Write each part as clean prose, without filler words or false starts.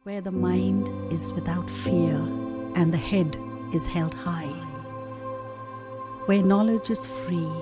where the mind is without fear and the head is held high, where knowledge is free.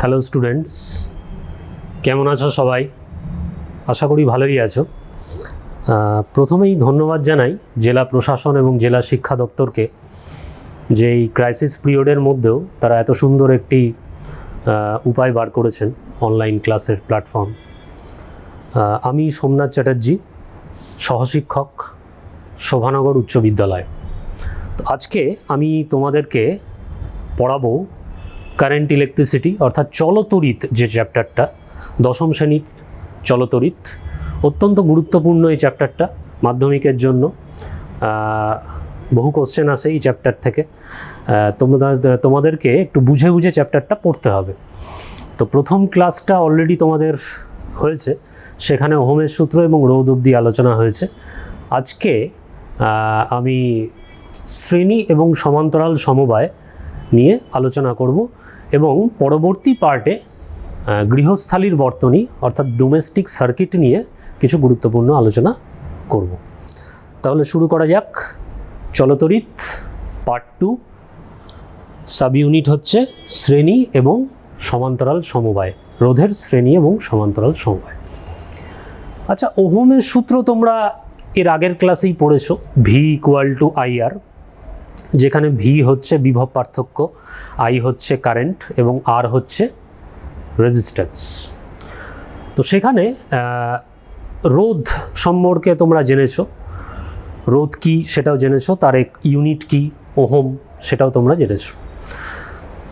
Hello students, কেমন আছো সবাই? আশা করি ভালোই আছো। প্রথমেই ধন্যবাদ জানাই জেলা প্রশাসন এবং জেলা শিক্ষা দপ্তরকে, যে এই ক্রাইসিস পিরিয়ডের মধ্যেও তারা এত সুন্দর একটি উপায় বার করেছেন, অনলাইন ক্লাসের প্ল্যাটফর্ম। আমি সোমনাথ চ্যাটার্জি, সহশিক্ষক, শোভানগর উচ্চ বিদ্যালয়। তো আজকে আমি তোমাদেরকে পড়াবো কারেন্ট ইলেকট্রিসিটি অর্থাৎ চলতড়িৎ যে চ্যাপ্টারটা, দশম শ্রেণীর চলতড়িৎ। অত্যন্ত গুরুত্বপূর্ণ এই চ্যাপ্টারটা মাধ্যমিকের জন্য। বহু কোশ্চেন আসে এই চ্যাপ্টার থেকে। তোমাদেরকে একটু বুঝে বুঝে চ্যাপ্টারটা পড়তে হবে। তো প্রথম ক্লাসটা অলরেডি তোমাদের হয়েছে, সেখানে ওহমের সূত্র এবং রোধ অবধি আলোচনা হয়েছে। আজকে আমি শ্রেণী এবং সমান্তরাল সমবায় নিয়ে আলোচনা করব এবং পরবর্তী পার্টে গৃহস্থালির বর্তনী অর্থাৎ ডোমেস্টিক সার্কিট নিয়ে কিছু গুরুত্বপূর্ণ আলোচনা করব। তাহলে শুরু করা যাক। চলতড়িৎ পার্ট 2, সাব ইউনিট হচ্ছে শ্রেণী এবং সমান্তরাল সমবায়, রোধের শ্রেণী এবং সমান্তরাল সমবায়। আচ্ছা, ওহমের সূত্র তোমরা এর আগের ক্লাসেই পড়েছো, ভি ইকুয়াল টু আইআর, যেখানে ভি হচ্ছে বিভব পার্থক্য, আই হচ্ছে কারেন্ট এবং আর হচ্ছে রেজিস্ট্যান্স। তো সেখানে রোধ সম্পর্কে তোমরা জেনেছো, রোধ কি সেটাও জেনেছো, তার এক ইউনিট কি ওহম সেটাও তোমরা জেনেছো।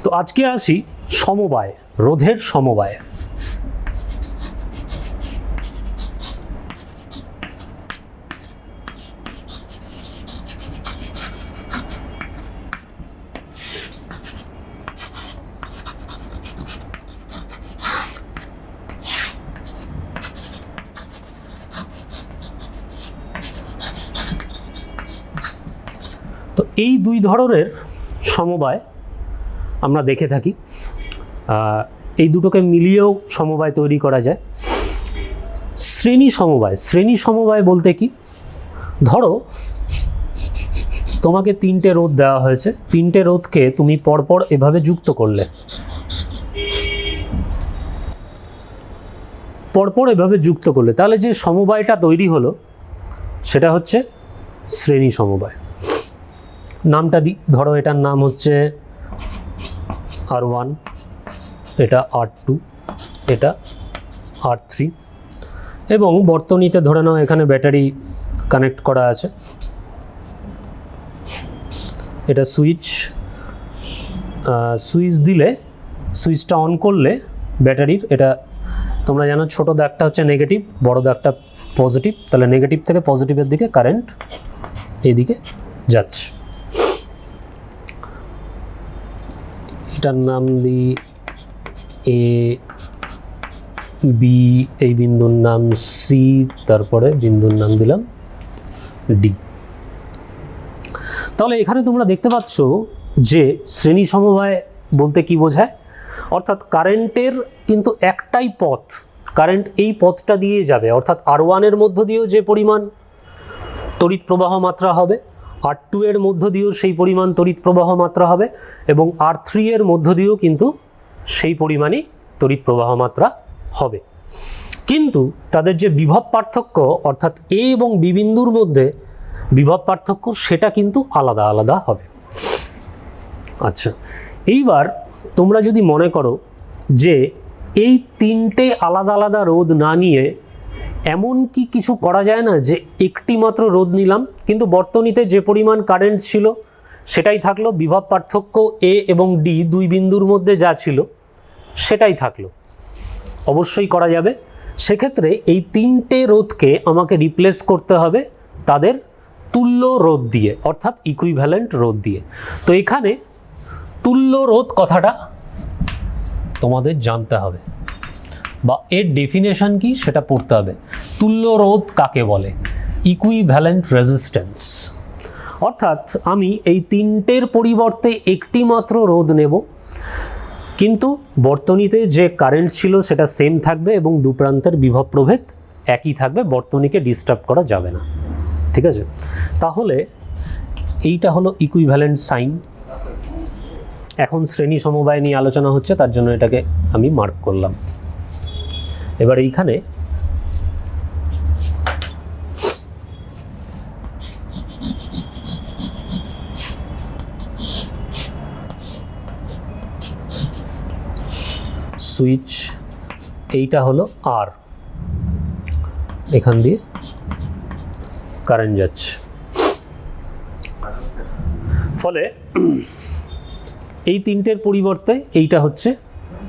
তো আজকে আসি সমবায়, রোধের সমবায়। তো এই দুই ধরনের সমবায় আমরা দেখে থাকি। এই দুটোকে মিলিয়েও সমবায় তৈরি করা যায়। শ্রেণী সমবায়, শ্রেণী সমবায় বলতে কি, ধরো তোমাকে 3টে রোধ দেওয়া হয়েছে, 3টে রোধকে তুমি পরপর এভাবে যুক্ত করলে, তাহলে যে সমবায়টা তৈরি হলো সেটা হচ্ছে শ্রেণী সমবায়। নামটা দিই, ধরো এটার নাম হচ্ছে R1, এটা R2, এটা R3 এবং বর্তনীতে ধরে নাও এখানে ব্যাটারি কানেক্ট করা আছে। এটা সুইচ দিলে, সুইচটা অন করলে ব্যাটারির, এটা তোমরা জানো ছোটো দাগটা হচ্ছে নেগেটিভ, বড় দাগটা পজিটিভ, তাহলে নেগেটিভ থেকে পজিটিভের দিকে কারেন্ট এইদিকে যাচ্ছে। এটার নাম দিই এ, বি, এই বিন্দুর নাম সি, তারপরে বিন্দুর নাম দিলাম ডি। তাহলে এখানে তোমরা দেখতে পাচ্ছ যে শ্রেণী সমবায় বলতে কি বোঝায়, অর্থাৎ কারেন্টের কিন্তু একটাই পথ, কারেন্ট এই পথটা দিয়ে যাবে, অর্থাৎ R1-এর মধ্য দিয়েও যে পরিমাণ তড়িৎ প্রবাহ মাত্রা হবে, R2 এর মধ্য দিয়েও সেই পরিমাণ তড়িৎ প্রবাহ মাত্রা হবে এবং R3 এর মধ্য দিয়েও কিন্তু সেই পরিমাণই তড়িৎ প্রবাহ মাত্রা হবে। কিন্তু তাদের যে বিভব পার্থক্য, অর্থাৎ এ এবং বি বিন্দুর মধ্যে বিভব পার্থক্য, সেটা কিন্তু আলাদা আলাদা হবে। আচ্ছা, এইবার তোমরা যদি মনে করো যে এই 3টে আলাদা আলাদা রোধ না নিয়ে এমন কি কিছু করা যায় না যে একটি মাত্র রোধ নিলাম, কিন্তু বর্তনীতে যে পরিমাণ কারেন্ট ছিল সেটাই থাকলো, বিভব পার্থক্য এ এবং ডি দুই বিন্দুর মধ্যে যা ছিল সেটাই থাকলো? অবশ্যই করা যাবে। সেক্ষেত্রে এই তিনটে রোধকে আমাকে রিপ্লেস করতে হবে তাদের তুল্য রোধ দিয়ে, অর্থাৎ ইকুইভ্যালেন্ট রোধ দিয়ে। তো এখানে তুল্য রোধ কথাটা তোমাদের জানতে হবে, বা এর ডেফিনেশন কি সেটা পড়তে হবে। তুল্য রোধ কাকে বলে? Equivalent resistance. অর্থাৎ আমি এই তিনটের পরিবর্তে একটি মাত্র রোধ নেব, কিন্তু বর্তনীতে যে কারেন্ট ছিল সেটা সেম থাকবে এবং দু প্রান্তের বিভব প্রভেদ একই থাকবে, বর্তনীকে ডিস্টার্ব করা যাবে না। ঠিক আছে, তাহলে এইটা হলো ইকুইভ্যালেন্ট সাইন। এখন শ্রেণী সমবায় নিয়ে আলোচনা হচ্ছে, তার জন্য এটাকে আমি মার্ক করলাম। এবার এইখানে সুইচ, এইটা হলো আর, এখান দিয়ে কারেন্ট যাচ্ছে। ফলে এই তিনটের পরিবর্তে এইটা হচ্ছে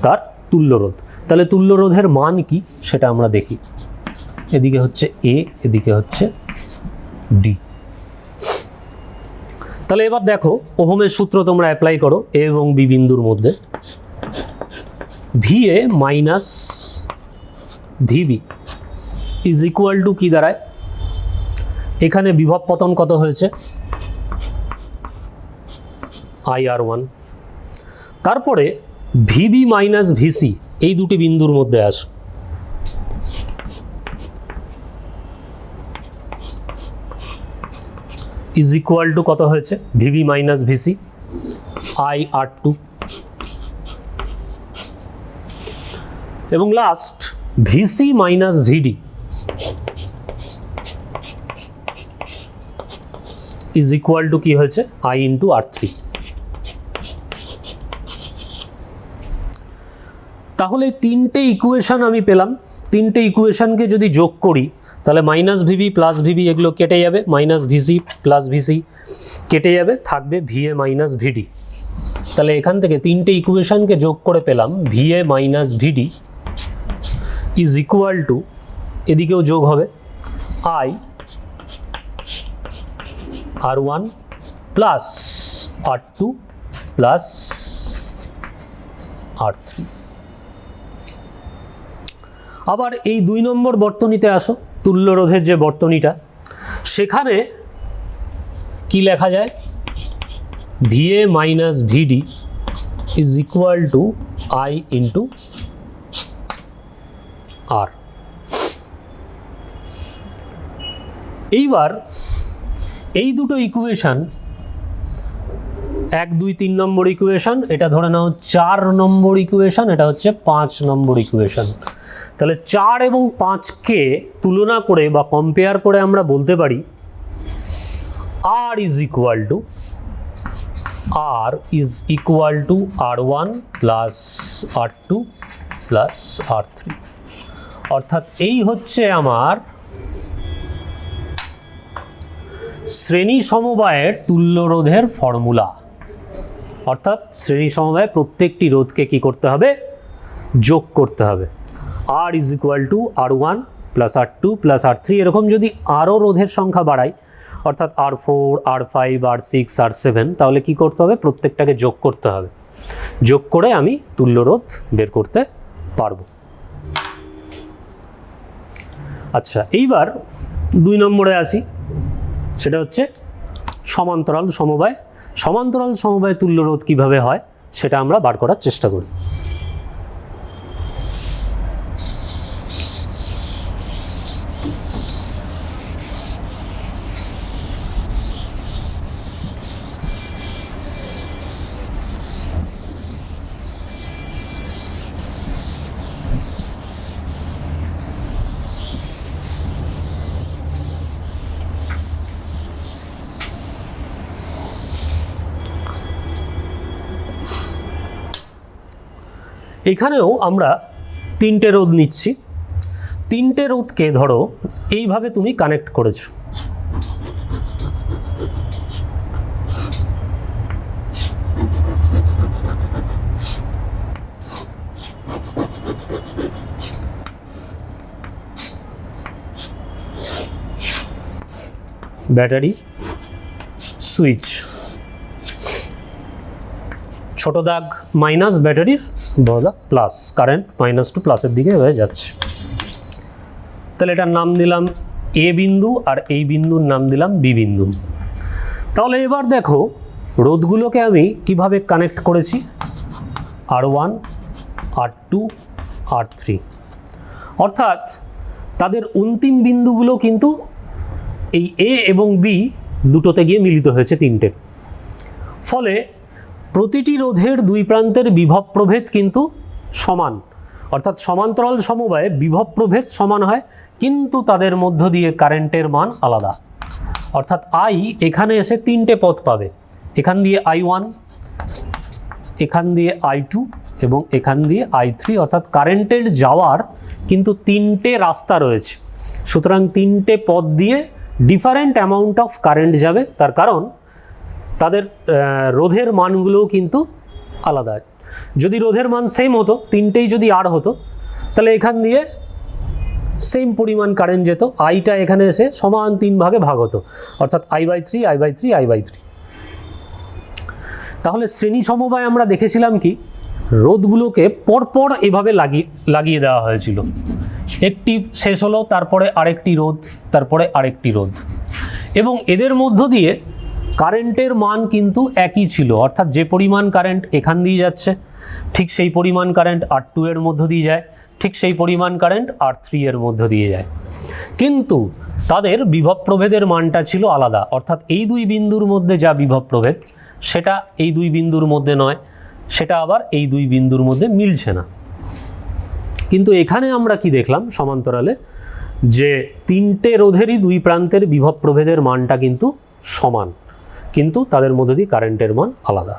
তার তুল্যরোধ। তাহলে তুল্যরোধের মান কি সেটা আমরা দেখি। এদিকে হচ্ছে এ, এদিকে হচ্ছে ডি। তাহলে এবার দেখো ওহমের সূত্র তোমরা অ্যাপ্লাই করো এ এবং বি বিন্দুর মধ্যে। VA minus VB is equal to কী দাঁড়ায়? এখানে বিভব পতন কত হয়েছে? IR1। তারপরে ভিবি মাইনাস ভিসি এই দুটি বিন্দুর মধ্যে আস, ইজ ইকুয়াল টু কত হয়েছে? VB minus VC IR2। এবং last VC minus VD is equal to কি হয়েছে? I into R3। তাহলে তিনটে ইকুয়েশন আমি পেলাম। তিনটে ইকুয়েশনকে যদি যোগ করি তাহলে মাইনাস ভিবি প্লাস ভিবি এগুলো কেটে যাবে, মাইনাস ভিসি প্লাস ভিসি কেটে যাবে, থাকবে ভিএ মাইনাস ভিডি। তাহলে এখান থেকে তিনটে ইকুয়েশনকে যোগ করে পেলাম VA minus VD is equal to, এদিকেও যোগ হবে, IR1 plus R2 plus R3। আবার এই 2 নম্বর বর্তনীতে আসো, তুল্যরোধের যে বর্তনীটা, সেখানে কি লেখা যায়? VA minus VD is equal to I into R. এইবার এই দুটো ইকুয়েশন, 1 2 3 নম্বর ইকুয়েশন, এটা ধরে নাও 4 নম্বর ইকুয়েশন, এটা হচ্ছে 5 নম্বর ইকুয়েশন। তাহলে 4 এবং 5কে তুলনা করে বা কম্পেয়ার করে আমরা বলতে পারি R is equal two R1 plus R2 plus R3। অর্থাৎ এই হচ্ছে আমার শ্রেণী সমবায়ের তুল্যরোধের ফর্মুলা। অর্থাৎ শ্রেণী সমবায়ে প্রত্যেকটি রোধকে কি করতে হবে? যোগ করতে হবে। R is equal two R1 plus R2 plus R3। এরকম যদি আরও রোধের সংখ্যা বাড়াই, অর্থাৎ R4 R5 R6 R7, তাহলে কি করতে হবে? প্রত্যেকটাকে যোগ করতে হবে। যোগ করে আমি তুল্যরোধ বের করতে পারবো। আচ্ছা, এইবার 2 নম্বরে আসি, সেটা হচ্ছে সমান্তরাল সমবায়। সমান্তরাল সমবায় তুল্যরোধ কিভাবে হয় সেটা আমরা বার করার চেষ্টা করি। এখানেও আমরা 3টে রোধ নিচ্ছি। তিনটে রোধকে ধরো এইভাবে তুমি কানেক্ট করেছো, ব্যাটারি সুইচ, ছোট দাগ মাইনাস ব্যাটারির, বড় দাগ প্লাস, কারেন্ট মাইনাস টু প্লাসের দিকে হয়ে যাচ্ছে। তাহলে এটার নাম দিলাম এ বিন্দু আর এই বিন্দুর নাম দিলাম বি বিন্দু। তাহলে এবার দেখো রোধগুলোকে আমি কিভাবে কানেক্ট করেছি, R1 R2 R3, অর্থাৎ তাদের অন্তিম বিন্দুগুলো কিন্তু এই এ এবং বি দুটোতে গিয়ে মিলিত হয়েছে তিনটে। ফলে প্রতিটি রোধের দুই প্রান্তের বিভব প্রভেদ কিন্তু সমান, অর্থাৎ সমান্তরাল সমবায়ে বিভব প্রভেদ সমান হয়, কিন্তু তাদের মধ্য দিয়ে কারেন্টের মান আলাদা। অর্থাৎ আই এখানে এসে তিনটে পথ পাবে, এখান দিয়ে I1, এখান দিয়ে I2 এবং এখান দিয়ে I3, অর্থাৎ কারেন্টের যাওয়ার কিন্তু তিনটে রাস্তা রয়েছে। সুতরাং তিনটে পথ দিয়ে ডিফারেন্ট অ্যামাউন্ট অফ কারেন্ট যাবে, তার কারণ তাদের রোধের মানগুলোও কিন্তু আলাদা। যদি রোধের মান সেম হতো, তিনটেই যদি আর হতো, তাহলে এখান দিয়ে সেম পরিমাণ কারেন্ট যেত, আইটা এখানে এসে সমান 3 ভাগে ভাগ হতো, অর্থাৎ I/3 I/3 I/3। তাহলে শ্রেণী সমবায় আমরা দেখেছিলাম কি, রোধগুলোকে পরপর এভাবে লাগিয়ে দেওয়া হয়েছিল, একটি শেষ হলো, তারপরে আরেকটি রোধ, তারপরে আরেকটি রোধ, এবং এদের মধ্য দিয়ে কারেন্টের মান কিন্তু একই ছিল, অর্থাৎ যে পরিমাণ কারেন্ট এখান দিয়ে যাচ্ছে ঠিক সেই পরিমাণ কারেন্ট R2 এর মধ্য দিয়ে যায়, ঠিক সেই পরিমাণ কারেন্ট R3 এর মধ্য দিয়ে যায়, কিন্তু তাদের বিভব প্রভেদের মানটা ছিল আলাদা। অর্থাৎ এই দুই বিন্দুর মধ্যে যা বিভব প্রভেদ সেটা এই দুই বিন্দুর মধ্যে নয়, সেটা আবার এই দুই বিন্দুর মধ্যে মিলছে না। কিন্তু এখানে আমরা কি দেখলাম সমান্তরালে, যে তিনটে রোধেরই দুই প্রান্তের বিভব প্রভেদের মানটা কিন্তু সমান, কিন্তু তাদের মধ্যে দিয়ে কারেন্টের মান আলাদা।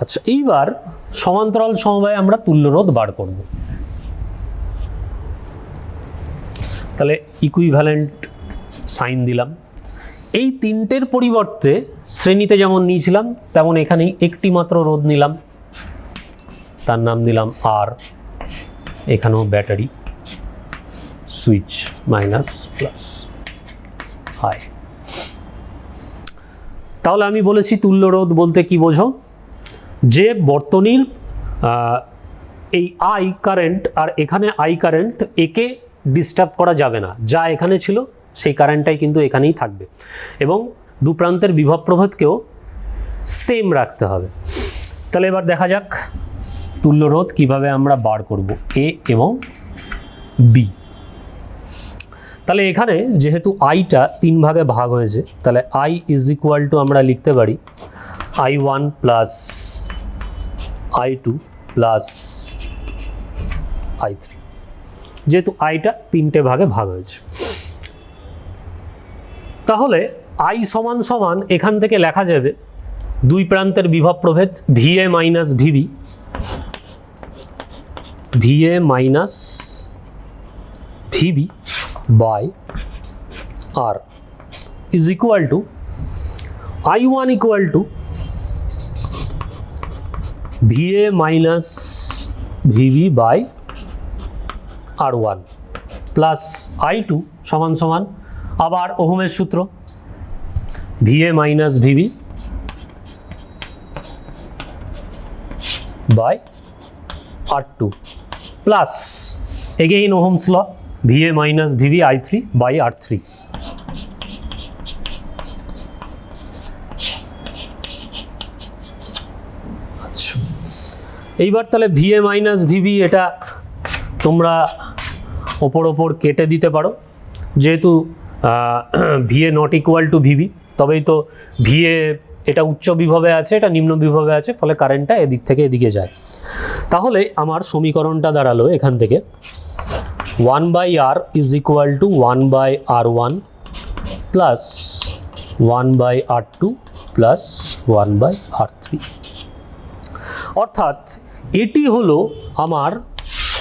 আচ্ছা, এইবার সমান্তরাল সমবায়ে আমরা তুল্য রোধ বার করব। তাহলে ইকুইভ্যালেন্ট সাইন দিলাম। এই তিনটের পরিবর্তে শ্রেণীতে যেমন নিয়েছিলাম তেমন এখানেই একটি মাত্র রোধ নিলাম, তার নাম দিলাম আর, এখানেও battery switch minus plus I. তাহলে আমি বলেছি তুল্য রোধ বলতে কি বোঝো, যে বর্তনীর এই আই কারেন্ট আর এখানে আই কারেন্ট একে ডিস্টার্ব করা যাবে না, যা এখানে ছিল সেই কারেন্টটাই কিন্তু এখানেই থাকবে, এবং দু প্রান্তের বিভব প্রভেদকেও সেম রাখতে হবে। তাহলে এবার দেখা যাক তুল্য রোধ কীভাবে আমরা বার করব, এ এবং বি। তাহলে এখানে যেহেতু আইটা 3 ভাগে ভাগ হয়েছে, তাহলে আই ইজ ইকুয়াল টু আমরা লিখতে পারি I1 plus I2 plus I3, যেহেতু আইটা 3টে ভাগে ভাগ হয়েছে। তাহলে আই সমান সমান এখান থেকে লেখা যাবে দুই প্রান্তের বিভব প্রভেদ VA minus VB, VA minus VB by R is equal to I1 equal to VA minus VB by R1 plus I2 সমান সমান আবার ওহমের সূত্র VA minus VB by R2 plus again Ohm's law VA minus VB I3 by R3। আচ্ছা, এইবার তাহলে VA minus VB এটা তোমরা ওপর কেটে দিতে পারো, যেহেতু VA not equal to VB, তবেই তো VA এটা উচ্চ বিভবে আছে, এটা নিম্ন বিভবে আছে, ফলে কারেন্টটা এদিক থেকে এদিকে যায়। তাহলে আমার সমীকরণটা দাঁড়ালো এখান থেকে 1/R is equal two 1/R1 plus 1/R2 plus 1/R3। অর্থাৎ এটি হলো আমার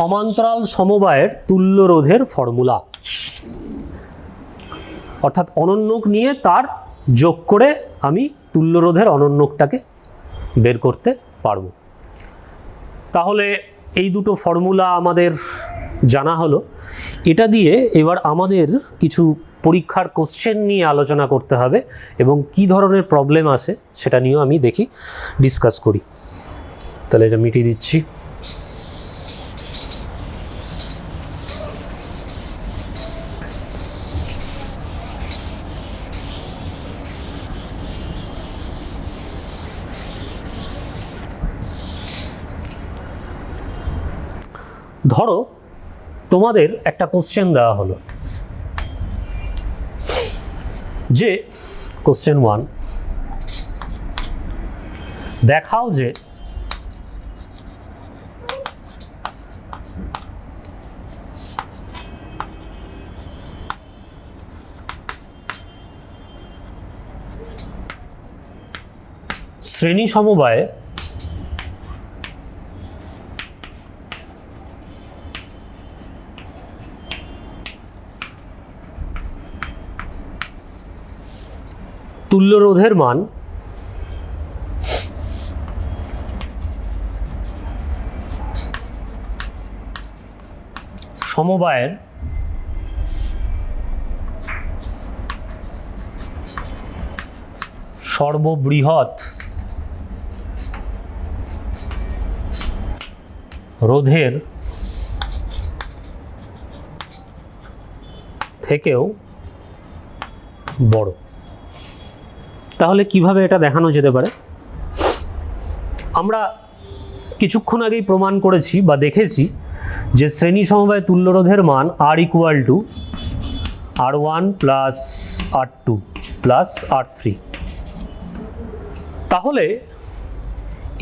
সমান্তরাল সমবায়ের তুল্য রোধের ফর্মুলা, অর্থাৎ অনন্যক নিয়ে তার যোগ করে আমি তুল্য রোধের অনন্যকটাকে বের করতে পারবো। তাহলে এই দুটো ফর্মুলা আমাদের জানা হলো। এটা দিয়ে এবার আমাদের কিছু পরীক্ষার কোশ্চেন নিয়ে আলোচনা করতে হবে এবং কি ধরনের প্রবলেম আসে সেটা নিয়েও আমি ডিসকাস করি। তাহলে এটা মিটিয়ে দিচ্ছি। ধরো তোমাদের একটা কোশ্চেন দেওয়া হলো যে কোশ্চেন 1, দেখাও যে শ্রেণী সমবায়ে তুল্য রোধের মান সমবায়ের সর্ববৃহৎ রোধের থেকেও বড়। তাহলে কিভাবে এটা দেখানো যেতে পারে? আমরা কিছুক্ষণ আগেই প্রমাণ করেছি বা দেখেছি যে শ্রেণী সমবায় তুল্য রোধের মান R = R1 + R2 + R3। তাহলে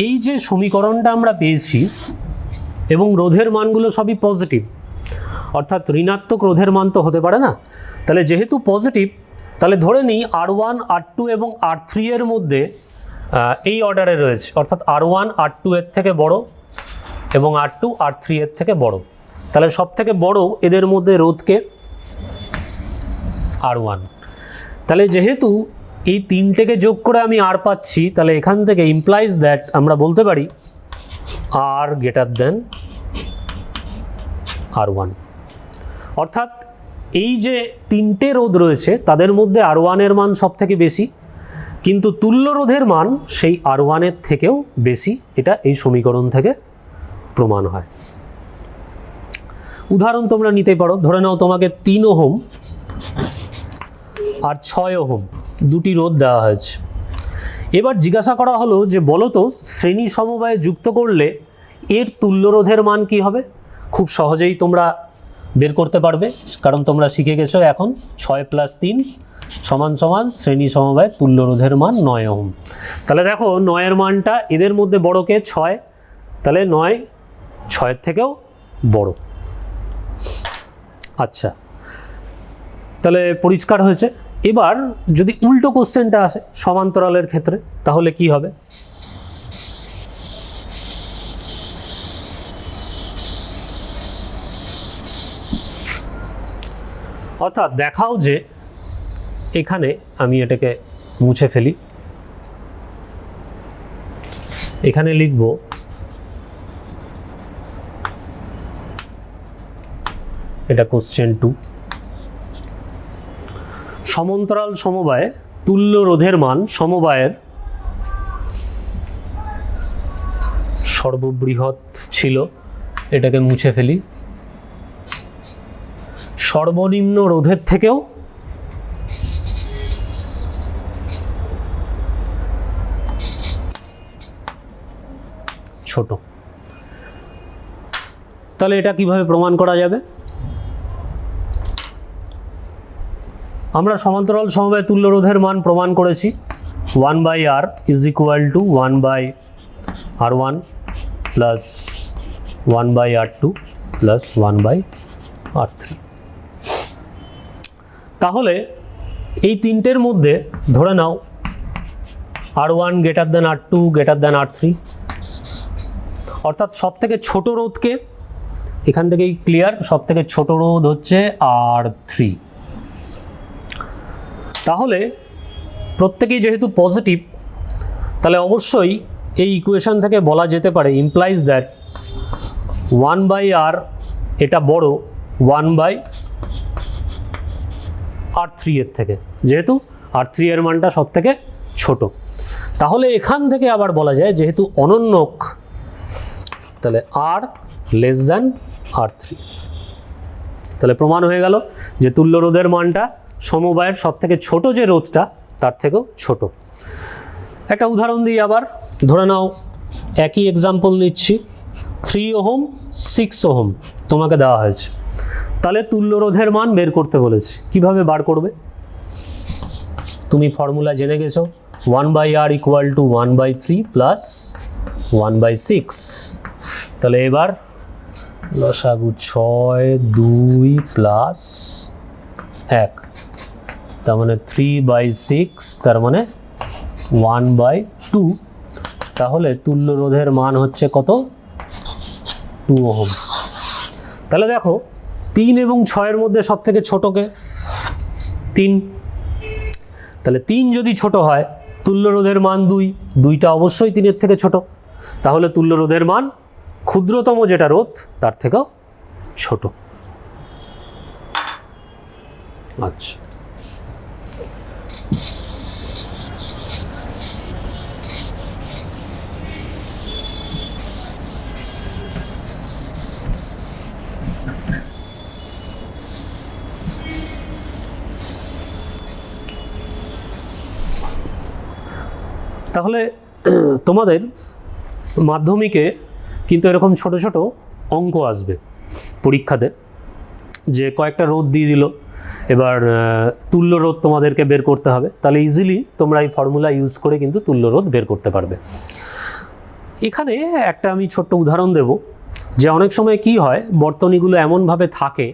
এই যে সমীকরণটা আমরা পেয়েছি এবং রোধের মানগুলো সবই পজিটিভ, অর্থাৎ ঋণাত্মক রোধের মান তো হতে পারে না। তাহলে যেহেতু পজিটিভ, তাহলে ধরে নিই R1, R2 এবং R3 এর মধ্যে এই অর্ডারে রয়েছে, অর্থাৎ R1 R2 এর থেকে বড় এবং R2 R3 এর থেকে বড়। তাহলে সব থেকে বড় এদের মধ্যে রোধকে R1। তাহলে যেহেতু এই তিনটেকে যোগ করে আমি R পাচ্ছি, তাহলে এখান থেকে ইমপ্লাইজ দ্যাট আমরা বলতে পারি R > R1। অর্থাৎ এই যে তিনটে রোধ রয়েছে তাদের মধ্যে R1 এর মান সব থেকে বেশি, কিন্তু তুল্য রোধের মান সেই R1 এর থেকেও বেশি। এটা এই সমীকরণ থেকে প্রমাণ হয়। উদাহরণ তোমরা নিতে পারো। ধরে নাও তোমাকে 3 ওহম আর 6 ওহম দুটি রোধ দেওয়া হয়েছে। এবার জিজ্ঞাসা করা হলো যে বলো তো শ্রেণী সমবায়ে যুক্ত করলে এর তুল্য রোধের মান কি হবে? খুব সহজেই তোমরা বের করতে পারবে, কারণ তোমরা শিখে গেছো এখন 6 + 3 = শ্রেণী সমবায় তুল্য রোধের মান 9 ওহম। তাহলে দেখো 9 এর মানটা এদের মধ্যে বড় কে? 6। তাহলে 9 6 এর থেকেও বড়। আচ্ছা, তাহলে পরিষ্কার হয়েছে। এবার যদি উল্টো কোশ্চেনটা আসে সমান্তরালের ক্ষেত্রে, তাহলে কি হবে? অর্থাৎ দেখাও যে এখানে আমি এটাকে মুছে ফেলি, এখানে লিখব এটা কোশ্চেন 2। সমান্তরাল সমবায়ে তুল্য রোধের মান সমবায়ের সর্ববৃহৎ ছিল, এটাকে মুছে ফেলি, সর্বনিম্ন রোধের থেকেও ছোট। তাহলে এটা কিভাবে প্রমাণ করা যাবে? আমরা সমান্তরাল সমবায় তুল্য রোধের মান প্রমাণ করেছি 1/R = 1/R1 + 1/R2 + 1/R3। তাহলে এই তিনটের মধ্যে ধরে নাও R1 > R2 > R3, অর্থাৎ সব থেকে ছোট রোধকে এখান থেকেই ক্লিয়ার, সব থেকে ছোট রোধ হচ্ছে R3। তাহলে প্রত্যেকেই যেহেতু পজিটিভ, তাহলে অবশ্যই এই ইকুয়েশন থেকে বলা যেতে পারে ইমপ্লাইজ দ্যাট 1/R এটা বড় 1/R3 এর থেকে, যেহেতু R3 এর মানটা সব থেকে ছোট। তাহলে এখান থেকে আবার বলা যায় যেহেতু অনন্যক, তাহলে R লেস দ্যান R3। তাহলে প্রমাণ হয়ে গেল যে তুল্য রোধের মানটা সমবায়ের সব থেকে ছোট যে রোধটা তার থেকেও ছোট। একটা উদাহরণ দিই আবার, ধরে নাও একই এক্সাম্পল নিচ্ছি, 3 ওহম 6 ওহম তোমাকে দেওয়া হয়েছে, তাহলে তুল্য রোধের মান বের করতে বলেছি। কিভাবে বার করবে? তুমি ফর্মুলা জেনে গেছো, 1/R ইকুয়াল টু 1/3 প্লাস 1/6। তাহলে এবার লসাগু 6 2 প্লাস 1, তার মানে 3/6, তার মানে 1/2। তাহলে তুল্য রোধের মান হচ্ছে কত? 2 ওহম। তাহলে দেখো 3 এবং 6 এর মধ্যে সব থেকে ছোটকে 3, তাহলে 3 যদি ছোট হয় তুল্য রোধের মান 2, 2টা অবশ্যই 3 এর থেকে ছোট, তাহলে তুল্য রোধের মান ক্ষুদ্রতম যেটা রোধ তার থেকেও ছোট। আচ্ছা, তাহলে তোমাদের মাধ্যমিকে কিন্তু এরকম ছোট ছোট অঙ্ক আসবে পরীক্ষাতে, যে কয়েকটা রোধ দিয়ে দিল, এবার তুল্য রোধ তোমাদেরকে বের করতে হবে। তাহলে ইজিলি তোমরা এই ফর্মুলা ইউজ করে কিন্তু তুল্য রোধ বের করতে পারবে। এখানে একটা আমি ছোট্ট উদাহরণ দেব, যে অনেক সময় কি হয়, বর্তনীগুলো এমনভাবে থাকে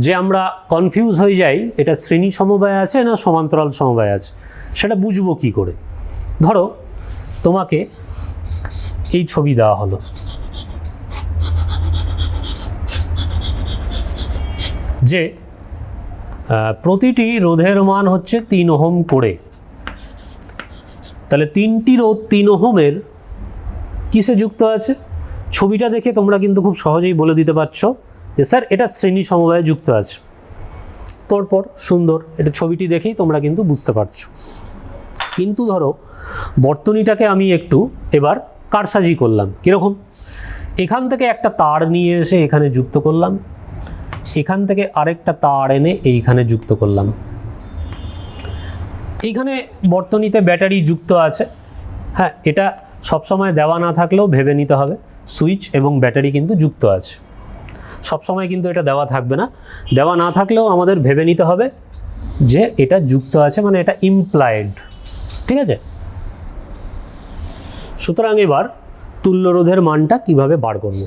যে আমরা কনফিউজ হয়ে যাই এটা শ্রেণী সমবায় আছে না সমান্তরাল সমবায় আছে, সেটা বুঝবো কি করে। ধরো তোমাকে এই ছবি দেওয়া হলো, যে প্রতিটি রোধের মান হচ্ছে 3 ওহম করে। তাহলে 3টি রোধ 3 ওহমের কিসে যুক্ত আছে? ছবিটা দেখে তোমরা কিন্তু খুব সহজেই বলে দিতে পারছো যে স্যার এটা শ্রেণী সমবায়ে যুক্ত আছে। পরপর সুন্দর, এটা ছবিটি দেখেই তোমরা কিন্তু বুঝতে পারছো। কিন্তু ধরো বর্তনীটাকে আমি একটু এবার কারসাজি করলাম। কীরকম? এখান থেকে একটা তার নিয়ে এসে এখানে যুক্ত করলাম, এখান থেকে আরেকটা তার এনে এইখানে যুক্ত করলাম। এইখানে বর্তনীতে ব্যাটারি যুক্ত আছে। হ্যাঁ, এটা সবসময় দেওয়া না থাকলেও ভেবে নিতে হবে, সুইচ এবং ব্যাটারি কিন্তু যুক্ত আছে। সবসময় কিন্তু এটা দেওয়া থাকবে না, দেওয়া না থাকলেও আমাদের ভেবে নিতে হবে যে এটা যুক্ত আছে, মানে এটা ইমপ্লায়েড। ঠিক আছে? সুতরাং এবার তুল্য রোধের মানটা কিভাবে বার করব?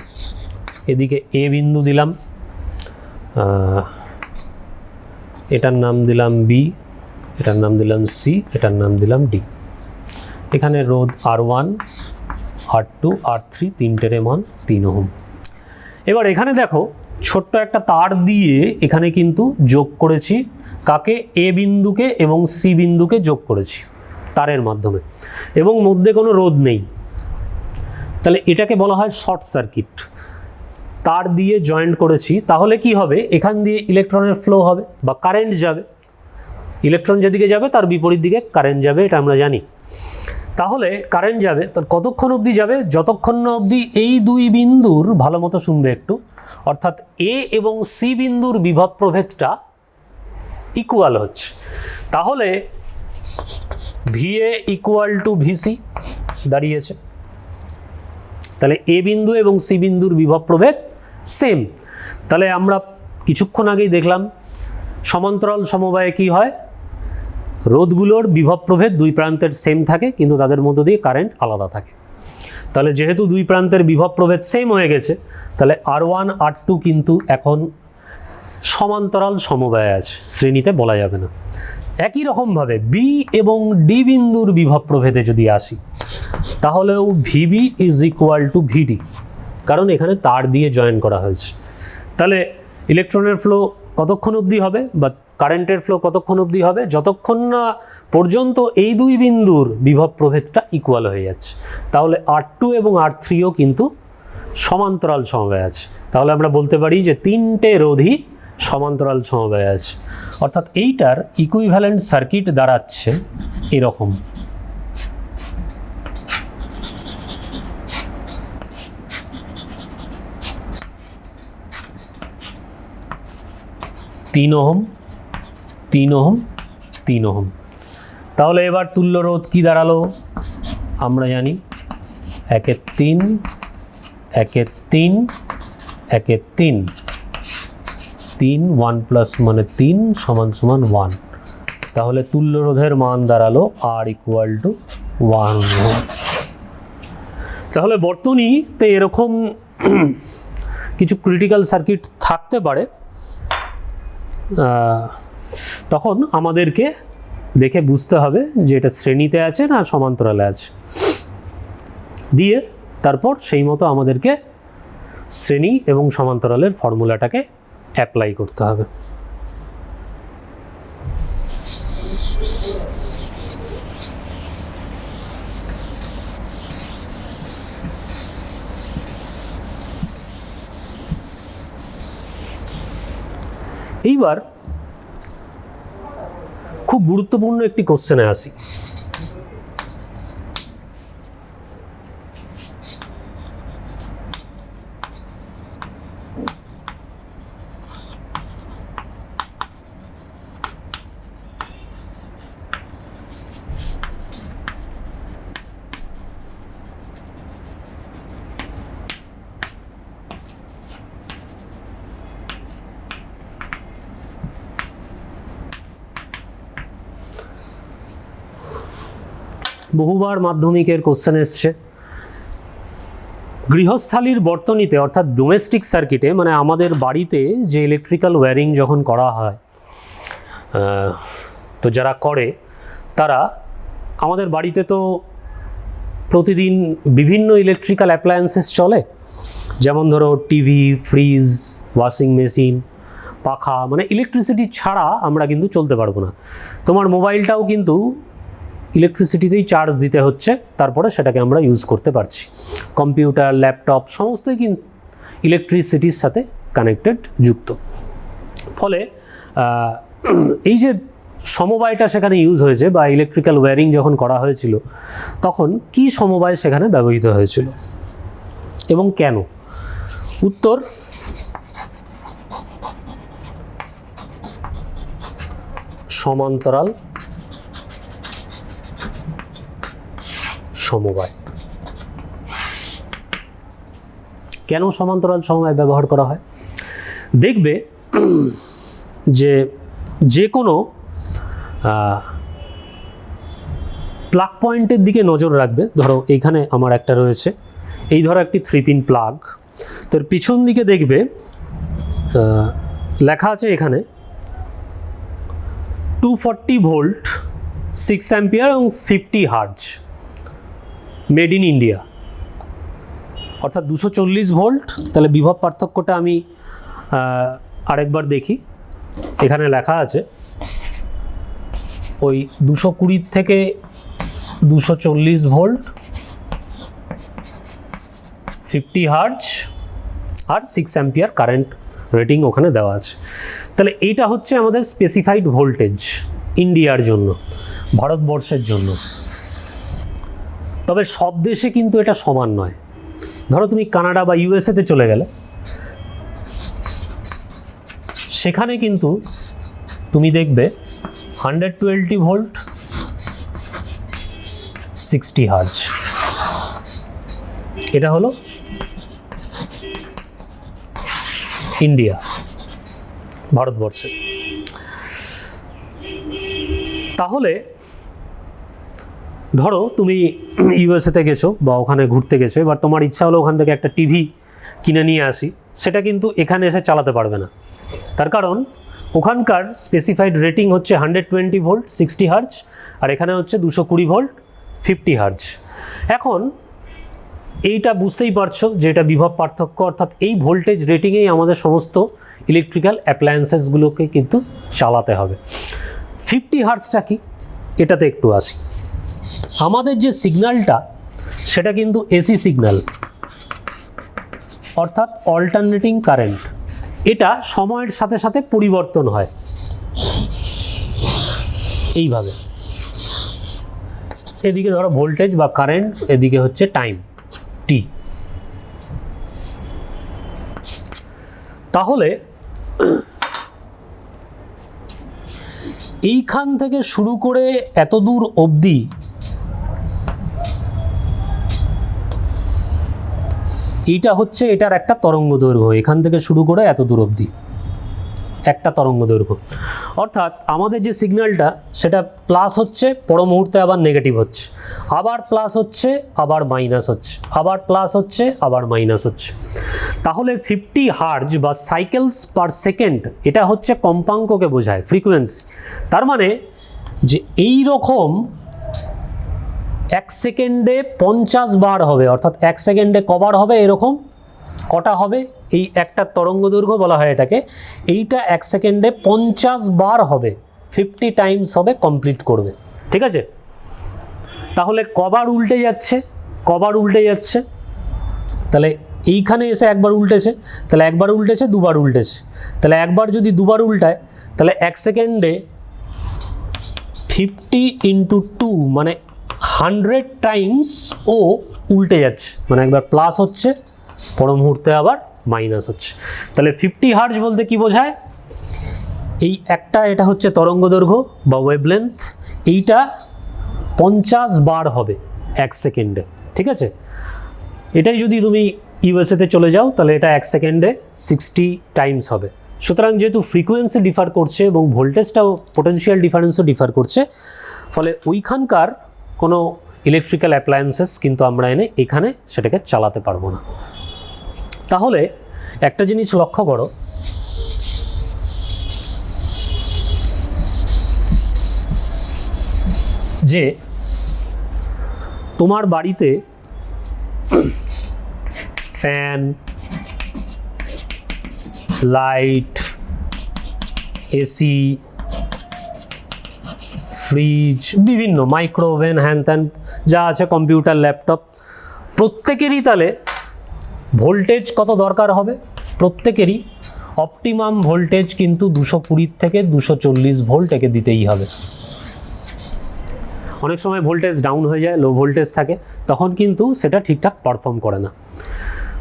এদিকে এ বিন্দু দিলাম, এটার নাম দিলাম বি, এটার নাম দিলাম সি, এটার নাম দিলাম ডি। এখানে রোধ R1 R2 R3 তিনটের মান 3 ওহম। এবার এখানে দেখো ছোট্ট একটা তার দিয়ে এখানে কিন্তু যোগ করেছি কাকে? এ বিন্দুকে এবং সি বিন্দুকে যোগ করেছি তারের মাধ্যমে, এবং মধ্যে কোনো রোধ নেই। তাহলে এটাকে বলা হয় শর্ট সার্কিট। তার দিয়ে জয়েন্ট করেছি, তাহলে কি হবে? এখান দিয়ে ইলেকট্রনের ফ্লো হবে বা কারেন্ট যাবে। ইলেকট্রন যেদিকে যাবে তার বিপরীত দিকে কারেন্ট যাবে, এটা আমরা জানি। তাহলে কারেন্ট যাবে, তো কতক্ষণ অবধি যাবে? যতক্ষণ না অবধি এই দুই বিন্দুর, ভালো মতো শুনবে একটু, অর্থাৎ এ এবং সি বিন্দুর বিভব প্রভেদটা ইকুয়াল হচ্ছে। তাহলে ভিএ ইকুয়াল টু ভিসি দাঁড়িয়েছে। তাহলে এ বিন্দু এবং সি বিন্দুর বিভব প্রভেদ সেম। তাহলে আমরা কিছুক্ষণ আগেই দেখলাম সমান্তরাল সমবায়ে কি হয়? রোধগুলোর বিভব প্রভেদ দুই প্রান্তের সেম থাকে, কিন্তু তাদের মধ্য দিয়ে কারেন্ট আলাদা থাকে। তাহলে যেহেতু দুই প্রান্তের বিভব প্রভেদ সেম হয়ে গেছে, তাহলে R1 R2 কিন্তু এখন সমান্তরাল সমবায়ে আছে, শ্রেণীতে বলা যাবে না। একই রকমভাবে বি এবং ডি বিন্দুর বিভব প্রভেদে যদি আসি, তাহলেও ভিবি ইজ ইকুয়াল টু ভিডি। কারণ এখানে তার দিয়ে জয়েন করা হয়েছে। তাহলে ইলেকট্রনের ফ্লো কতক্ষণ অবধি হবে বা কারেন্টের ফ্লো কতক্ষণ অবধি হবে, যতক্ষণ না পর্যন্ত এই দুই বিন্দুর বিভব প্রভেদটা ইকুয়াল হয়ে যাচ্ছে। তাহলে R2 এবং R3ও কিন্তু সমান্তরাল সমবায় আছে। তাহলে আমরা বলতে পারি যে তিনটে রোধই সমান্তরাল সমবায় আছে, অর্থাৎ এইটার ইকুইভ্যালেন্ট সার্কিট দাঁড়াচ্ছে এরকম। তিন ওহম, 3 ওহম, 3 ওহম। তাহলে এবার তুল্য রোধ কি দাঁড়ালো আমরা জানি, 1-3, 1-3, 1-3, 3, 1 প্লাস মানে 3 সমান সমান 1। তাহলে তুল্য রোধের মান দাঁড়ালো R ইকুয়াল টু 1 ওহম। তাহলে বর্তনীতে এরকম কিছু ক্রিটিক্যাল সার্কিট থাকতে পারে, তখন আমাদেরকে দেখে বুঝতে হবে যে এটা শ্রেণীতে আছে না সমান্তরালে আছে, দিয়ে তারপর সেই মতো আমাদেরকে শ্রেণী এবং সমান্তরালের ফর্মুলাটাকে অ্যাপ্লাই করতে হবে। এইবার খুব গুরুত্বপূর্ণ একটি কোশ্চেনে আসি। বহুবার মাধ্যমিকের কোশ্চেন এসছে, গৃহস্থালির বর্তনীতে অর্থাৎ ডোমেস্টিক সার্কিটে, মানে আমাদের বাড়িতে যে ইলেকট্রিক্যাল ওয়্যারিং যখন করা হয়, তো যারা করে তারা, আমাদের বাড়িতে তো প্রতিদিন বিভিন্ন ইলেকট্রিক্যাল অ্যাপ্লায়েন্সেস চলে, যেমন ধরো টিভি, ফ্রিজ, ওয়াশিং মেশিন, পাখা, মানে ইলেকট্রিসিটি ছাড়া আমরা কিন্তু চলতে পারবো না। তোমার মোবাইলটাও কিন্তু ইলেকট্রিসিটিতেই চার্জ দিতে হচ্ছে, তারপরে সেটাকে আমরা ইউজ করতে পারছি। কম্পিউটার, ল্যাপটপ সমস্তই কিন্তু ইলেকট্রিসিটির সাথে কানেক্টেড, যুক্ত। ফলে এই যে সমবায়টা সেখানে ইউজ হয়েছে বা ইলেকট্রিক্যাল ওয়্যারিং যখন করা হয়েছিল, তখন কি সমবায় সেখানে ব্যবহৃত হয়েছিল এবং কেন? উত্তর, সমান্তরাল সমবায়। কেন সমান্তরাল সমবায় ব্যবহার করা হয়? দেখবে যে কোনো প্লাগ পয়েন্টের দিকে নজর রাখবে। ধরো এইখানে আমার একটা রয়েছে, এই ধরো একটি 3-পিন প্লাগ, তোর পিছন দিকে দেখবে লেখা আছে এখানে 240 ভোল্ট, 6 অ্যাম্পিয়ার এবং 50 হার্জ, মেড ইন ইন্ডিয়া, অর্থাৎ 240 ভোল্ট। তাহলে বিভব পার্থক্যটা আমি আরেকবার দেখি, এখানে লেখা আছে ওই 220 থেকে 240 ভোল্ট, 50 হার্জ আর 6 অ্যাম্পিয়ার কারেন্ট রেটিং ওখানে দেওয়া আছে। তাহলে এইটা হচ্ছে আমাদের স্পেসিফাইড ভোল্টেজ ইন্ডিয়ার জন্য, ভারতবর্ষের জন্য। তবে সব দেশে কিন্তু এটা সমান নয়। ধরো তুমি কানাডা বা ইউএসএতে চলে গেলে, সেখানে কিন্তু তুমি দেখবে 120 ভোল্ট, 60 হার্জ। এটা হলো ইন্ডিয়া, ভারতবর্ষে। তাহলে ধরো তুমি ইউএসএতে গেছো বা ওখানে ঘুরতে গেছো, এবার তোমার ইচ্ছা হলো ওখান থেকে একটা টিভি কিনে নিয়ে আসি, সেটা কিন্তু এখানে এসে চালাতে পারবে না। তার কারণ ওখানকার স্পেসিফাইড রেটিং হচ্ছে 120 ভোল্ট, 60 হার্জ, আর এখানে হচ্ছে 220 ভোল্ট, 50 হার্জ। এখন এইটা বুঝতেই পারছো যে এটা বিভব পার্থক্য, অর্থাৎ এই ভোল্টেজ রেটিংয়েই আমাদের সমস্ত ইলেকট্রিক্যাল অ্যাপ্লায়েন্সেসগুলোকে কিন্তু চালাতে হবে। 50 হার্টজটা কি, এটাতে একটু আসি। আমাদের যে সিগন্যালটা সেটা কিন্তু এসি সিগন্যাল, অর্থাৎ অল্টারনেটিং কারেন্ট। এটা সময়ের সাথে সাথে পরিবর্তন হয় এইভাবে, এদিকে ধরো ভোল্টেজ বা কারেন্ট, এদিকে হচ্ছে টাইম টি। তাহলে এইখান থেকে শুরু করে এত দূর অবধি এইটা হচ্ছে এটার একটা তরঙ্গ দৈর্ঘ্য, এখান থেকে শুরু করে এত দূর অবধি একটা তরঙ্গ দৈর্ঘ্য। অর্থাৎ আমাদের যে সিগন্যালটা সেটা প্লাস হচ্ছে, পর মুহূর্তে আবার নেগেটিভ হচ্ছে, আবার প্লাস হচ্ছে, আবার মাইনাস হচ্ছে, আবার প্লাস হচ্ছে, আবার মাইনাস হচ্ছে। তাহলে 50 হার্জ বা সাইকেলস পার সেকেন্ড এটা হচ্ছে কম্পাঙ্ককে বোঝায়, ফ্রিকোয়েন্সি। তার মানে যে এই রকম 1 সেকেন্ডে 50 বার হবে, অর্থাৎ 1 সেকেন্ডে কবার হবে, এরকম কটা হবে, এই একটা তরঙ্গ দৈর্ঘ্য বলা হয় এটাকে। এইটা 1 সেকেন্ডে 50 বার হবে, 50 টাইমস হবে, কমপ্লিট করবে, ঠিক আছে। তাহলে কবার উল্টে যাচ্ছে, কবার উল্টে যাচ্ছে, তাহলে এইখানে এসে একবার উল্টেছে, তাহলে একবার উল্টেছে, দুবার উল্টেছে, তাহলে একবার যদি দুবার উল্টায় তাহলে 1 সেকেন্ডে 50 × 2 মানে 100 টাইমস ও উল্টে যাচ্ছে, মানে একবার প্লাস হচ্ছে, পর মুহূর্তে আবার মাইনাস হচ্ছে। তাহলে 50 হার্জ বলতে কি বোঝায়, এই একটা এটা হচ্ছে তরঙ্গ দৈর্ঘ্য বা ওয়েভলেন্থ, এইটা 50 বার হবে 1 সেকেন্ডে, ঠিক আছে। এটাই যদি তুমি ইউএসএতে চলে যাও তাহলে এটা 1 সেকেন্ডে 60 টাইমস হবে। সুতরাং যেহেতু ফ্রিকোয়েন্সি ডিফার করছে এবং ভোল্টেজটাও, পোটেনশিয়াল ডিফারেন্সও ডিফার করছে, ফলে ওইখানকার কোনো ইলেকট্রিক্যাল অ্যাপ্লায়েন্সেস কিন্তু আমরা এনে এখানে সেটাকে চালাতে পারবো না। তাহলে একটা জিনিস লক্ষ্য করো, যে তোমার বাড়িতে ফ্যান, লাইট, এসি, ফ্রিজ, বিভিন্ন মাইক্রোওভেন, হ্যান ত্যান যা আছে, কম্পিউটার, ল্যাপটপ, প্রত্যেকেরই তাহলে ভোল্টেজ কত দরকার হবে, প্রত্যেকেরই অপটিমাম ভোল্টেজ কিন্তু 220 থেকে 240 ভোল্ট একে দিতেই হবে। অনেক সময় ভোল্টেজ ডাউন হয়ে যায়, লো ভোল্টেজ থাকে, তখন কিন্তু সেটা ঠিকঠাক পারফর্ম করে না।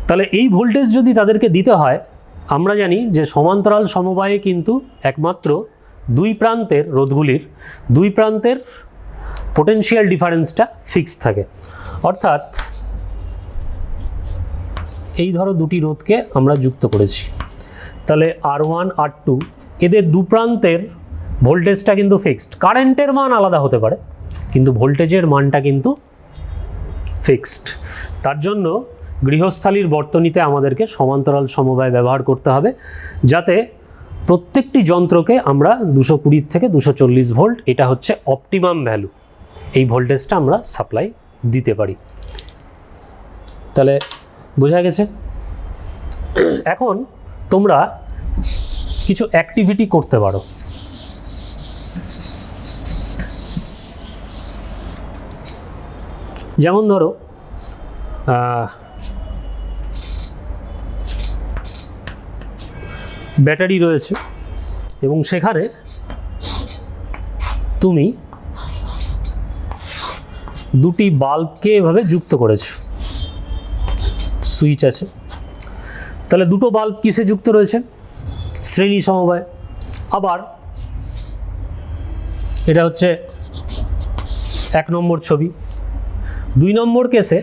তাহলে এই ভোল্টেজ যদি তাদেরকে দিতে হয়, আমরা জানি যে সমান্তরাল সমবায়ে কিন্তু একমাত্র দুই প্রান্তের রোধগুলির দুই প্রান্তের পোটেনশিয়াল ডিফারেন্সটা ফিক্স থাকে। অর্থাৎ এই ধরো দুটি রোধকে আমরা যুক্ত করেছি, তাহলে R1 R2 এদের দু প্রান্তের ভোল্টেজটা কিন্তু ফিক্সড। কারেন্টের মান আলাদা হতে পারে কিন্তু ভোল্টেজের মানটা কিন্তু ফিক্সড। তার জন্য গৃহস্থালির বর্তনীতে আমাদেরকে সমান্তরাল সমবায় ব্যবহার করতে হবে, যাতে প্রত্যেকটি যন্ত্রকে আমরা 220 থেকে 240 ভোল্ট, এটা হচ্ছে অপটিমাম ভ্যালু, এই ভোল্টেজটা আমরা সাপ্লাই দিতে পারি। তাহলে বোঝা গেছে। এখন তোমরা কিছু অ্যাক্টিভিটি করতে পারো। যেমন ধরো ব্যাটারি রয়েছে এবং সেখানে তুমি দুটি বাল্বকে এভাবে যুক্ত করেছো, সুইচ আছে, তাহলে দুটো বাল্ব কিসে যুক্ত রয়েছে, শ্রেণী সমবায়। আবার এটা হচ্ছে 1 নম্বর ছবি। 2 নম্বর কেসে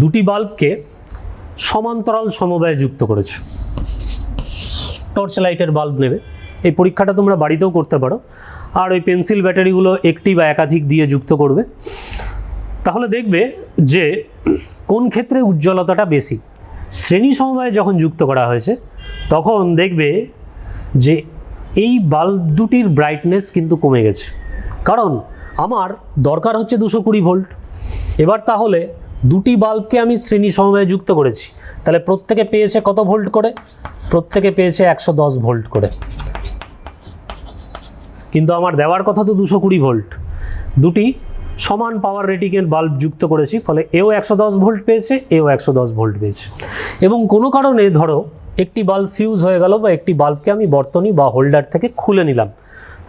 দুটি বাল্বকে সমান্তরাল সমবায়ে যুক্ত করেছো। টর্চ লাইটের বাল্ব নেবে, এই পরীক্ষাটা তোমরা বাড়িতেও করতে পারো, আর ওই পেন্সিল ব্যাটারিগুলো একটি বা একাধিক দিয়ে যুক্ত করবে। তাহলে দেখবে যে কোন ক্ষেত্রে উজ্জ্বলতাটা বেশি। শ্রেণী সমবায়ে যখন যুক্ত করা হয়েছে তখন দেখবে যে এই বাল্ব দুটির ব্রাইটনেস কিন্তু কমে গেছে, কারণ আমার দরকার হচ্ছে 220 ভোল্ট। এবার তাহলে দুটি বাল্বকে আমি শ্রেণী সমবায়ে যুক্ত করেছি, তাহলে প্রত্যেকে পেয়েছে কত ভোল্ট করে? প্রত্যেকে পেয়েছে 110 ভোল্ট করে, কিন্তু আমার দেওয়ার কথা তো 220 ভোল্ট। দুটি সমান পাওয়ার রেটিংয়ের বাল্ব যুক্ত করেছি, ফলে এও 110 ভোল্ট পেয়েছে, এও 110 ভোল্ট পেয়েছে। এবং কোনো কারণে ধরো একটি বাল্ব ফিউজ হয়ে গেল বা একটি বাল্বকে আমি বর্তনী বা হোল্ডার থেকে খুলে নিলাম,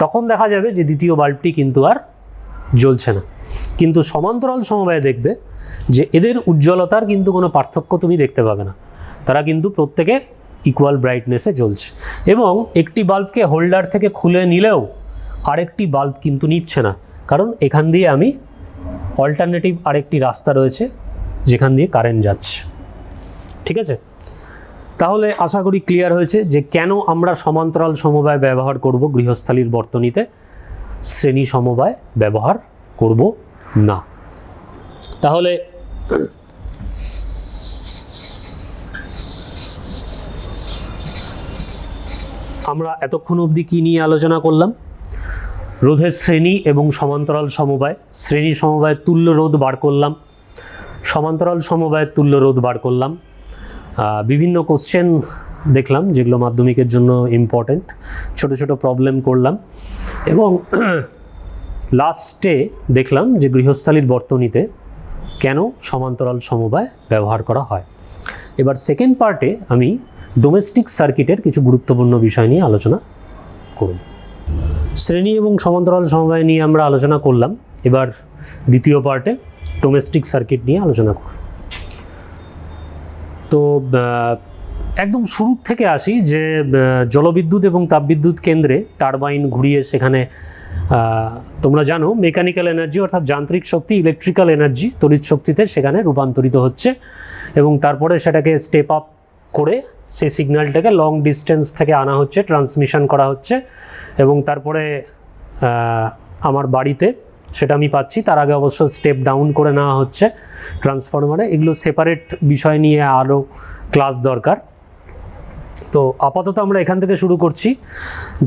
তখন দেখা যাবে যে দ্বিতীয় বাল্বটি কিন্তু আর জ্বলছে না। কিন্তু সমান্তরাল সমবায়ে দেখবে যে এদের উজ্জ্বলতার কিন্তু কোনো পার্থক্য তুমি দেখতে পাবে না, তারা কিন্তু প্রত্যেকে ইকুয়াল ব্রাইটনেসে জ্বলছে। এবং একটি বাল্বকে হোল্ডার থেকে খুলে নিলেও আরেকটি বাল্ব কিন্তু নিচ্ছে না, কারণ এখান দিয়ে আমি অল্টারনেটিভ আরেকটি রাস্তা রয়েছে যেখান দিয়ে কারেন্ট যাচ্ছে। ঠিক আছে, তাহলে আশা করি ক্লিয়ার হয়েছে যে কেন আমরা সমান্তরাল সমবায় ব্যবহার করব গৃহস্থালির বর্তনীতে, শ্রেণী সমবায় ব্যবহার করব না। তাহলে আমরা এতক্ষণ অবধি কী নিয়ে আলোচনা করলাম? রোধের শ্রেণী এবং সমান্তরাল সমবায়। শ্রেণী সমবায়ের তুল্য রোধ বার করলাম, সমান্তরাল সমবায়ের তুল্য রোধ বার করলাম, বিভিন্ন কোশ্চেন দেখলাম যেগুলো মাধ্যমিকের জন্য ইম্পর্টেন্ট, ছোট ছোট প্রবলেম করলাম, এবং লাস্টে দেখলাম যে গৃহস্থালির বর্তনীতে কেন সমান্তরাল সমবায় ব্যবহার করা হয়। এবার সেকেন্ড পার্টে আমি ডোমেস্টিক সার্কিটের কিছু গুরুত্বপূর্ণ বিষয় নিয়ে আলোচনা করব। শ্রেণী এবং সমান্তরাল সমবায় নিয়ে আমরা আলোচনা করলাম, এবার দ্বিতীয় পার্টে ডোমেস্টিক সার্কিট নিয়ে আলোচনা করব। তো একদম শুরু থেকে আসি যে জলবিদ্যুৎ এবং তাপবিদ্যুৎ কেন্দ্রে টারবাইন ঘুরিয়ে সেখানে তোমরা জানো মেকানিক্যাল এনার্জি অর্থাৎ যান্ত্রিক শক্তি ইলেকট্রিক্যাল এনার্জি তড়িৎ শক্তিতে সেখানে রূপান্তরিত হচ্ছে, এবং তারপরে সেটাকে স্টেপ আপ করে সেই সিগন্যালটাকে লং ডিস্টেন্স থেকে আনা হচ্ছে, ট্রান্সমিশন করা হচ্ছে, এবং তারপরে আমার বাড়িতে সেটা আমি পাচ্ছি। তার আগে অবশ্য স্টেপ ডাউন করে নেওয়া হচ্ছে ট্রান্সফরমারে। এগুলো সেপারেট বিষয় নিয়ে আরও ক্লাস দরকার। তো আপাতত আমরা এখান থেকে শুরু করছি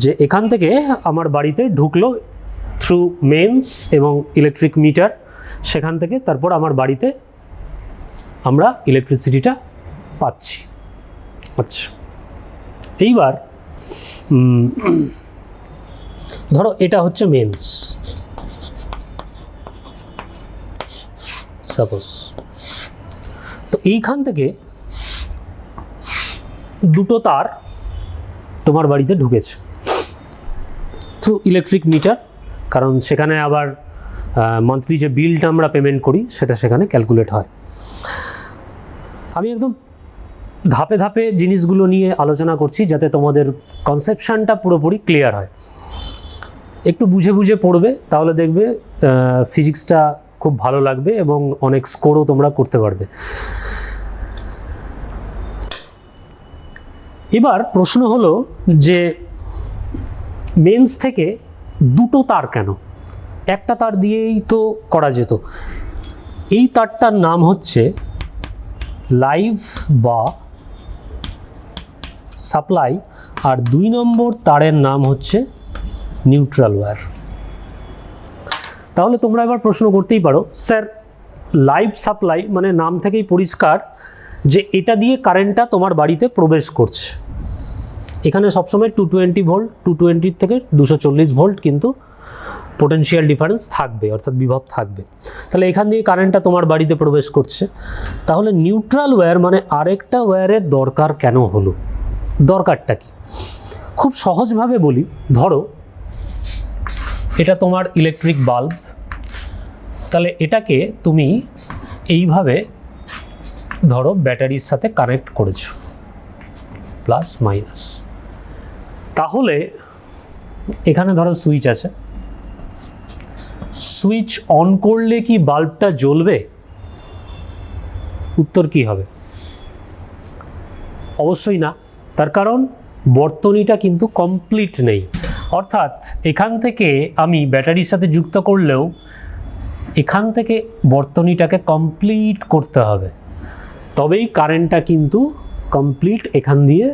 যে এখান থেকে আমার বাড়িতে ঢুকলো থ্রু মেন্স এবং ইলেকট্রিক মিটার, সেখান থেকে তারপর আমার বাড়িতে আমরা ইলেকট্রিসিটিটা পাচ্ছি। আচ্ছা, এইবার ধরো এটা হচ্ছে মেন্স, সাপোজ। তো এইখান থেকে দুটো তার তোমার বাড়িতে ঢুকেছে থ্রু ইলেকট্রিক মিটার, কারণ সেখানে আবার মান্থলি যে বিলটা আমরা পেমেন্ট করি সেটা সেখানে ক্যালকুলেট হয়। আমি একদম ধাপে ধাপে জিনিসগুলো নিয়ে আলোচনা করছি যাতে তোমাদের কনসেপশনটা পুরোপুরি ক্লিয়ার হয়। একটু বুঝে বুঝে পড়বে, তাহলে দেখবে ফিজিক্সটা খুব ভালো লাগবে এবং অনেক স্কোরও তোমরা করতে পারবে। এবার প্রশ্ন হলো যে মেন্স থেকে দুটো তার কেন? একটা তার দিয়েই তো করা যেত। এই তারটার নাম হচ্ছে লাইভ বা সাপ্লাই, আর 2 নম্বর তারের নাম হচ্ছে নিউট্রাল ওয়্যার। তাহলে তোমরা এবার প্রশ্ন করতেই পারো, স্যার লাইভ সাপ্লাই মানে নাম থেকেই পরিষ্কার যে এটা দিয়ে কারেন্টটা তোমার বাড়িতে প্রবেশ করছে। এখানে সবসময় 220 ভোল্ট, 220 থেকে 240 ভোল্ট কিন্তু পোটেনশিয়াল ডিফারেন্স থাকবে, অর্থাৎ বিভব থাকবে। তাহলে এখান দিয়ে কারেন্টটা তোমার বাড়িতে প্রবেশ করছে। তাহলে নিউট্রাল ওয়্যার মানে আরেকটা ওয়্যারের দরকার কেন হলো? দরকারটা কি? খুব সহজভাবে বলি, ধরো এটা তোমার ইলেকট্রিক বাল্ব, তাহলে এটাকে তুমি এইভাবে ধরো ব্যাটারির সাথে কানেক্ট করেছো, প্লাস মাইনাস। তাহলে এখানে ধরো সুইচ আছে, সুইচ অন করলে কি বাল্বটা জ্বলবে? উত্তর কি হবে? অবশ্যই না। তার কারণ বর্তনীটা কিন্তু কমপ্লিট নেই, অর্থাৎ এখান থেকে আমি ব্যাটারির সাথে যুক্ত করলেও এখান থেকে বর্তনীটাকে কমপ্লিট করতে হবে। তবেই কারেন্টটা কিন্তু কমপ্লিট এখান দিয়ে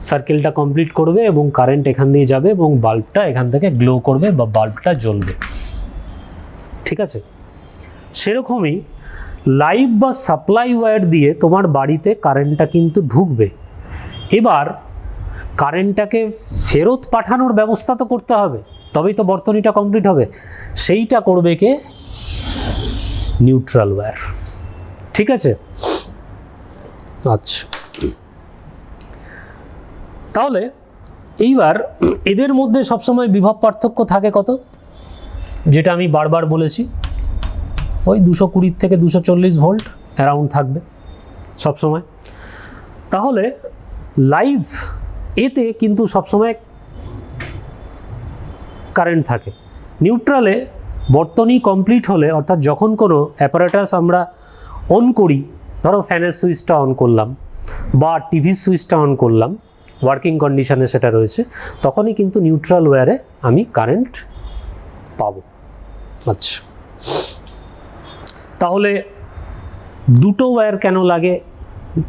সার্কেলটা কমপ্লিট করবে এবং কারেন্ট এখান দিয়ে যাবে এবং বাল্বটা এখান থেকে গ্লো করবে বা বাল্বটা জ্বলবে। ঠিক আছে, সেরকমই লাইভ বা সাপ্লাই ওয়্যার দিয়ে তোমার বাড়িতে কারেন্টটা কিন্তু ঢুকবে। এবার কারেন্টটাকে ফেরত পাঠানোর ব্যবস্থা তো করতে হবে, তবেই তো বর্তনীটা কমপ্লিট হবে। সেইটা করবে কে? Neutral wire. ঠিক আছে, আচ্ছা, তাহলে এইবার এদের মধ্যে সবসময় বিভব পার্থক্য থাকে কত? যেটা আমি বারবার বলেছি, ওই 220 থেকে 240 ভোল্ট অ্যারাউন্ড থাকবে সবসময়। তাহলে লাইভ এতে কিন্তু সবসময় কারেন্ট থাকে। নিউট্রালে বর্তনী কমপ্লিট হলে, অর্থাৎ যখন কোনো অ্যাপারেটাস আমরা অন করি, ধরো ফ্যানের সুইচটা অন করলাম বা টিভির সুইচটা অন করলাম, ওয়ার্কিং কন্ডিশনে সেটা রয়েছে, তখনই কিন্তু নিউট্রাল ওয়্যারে আমি কারেন্ট পাবো। আচ্ছা, তাহলে দুটো ওয়্যার কেন লাগে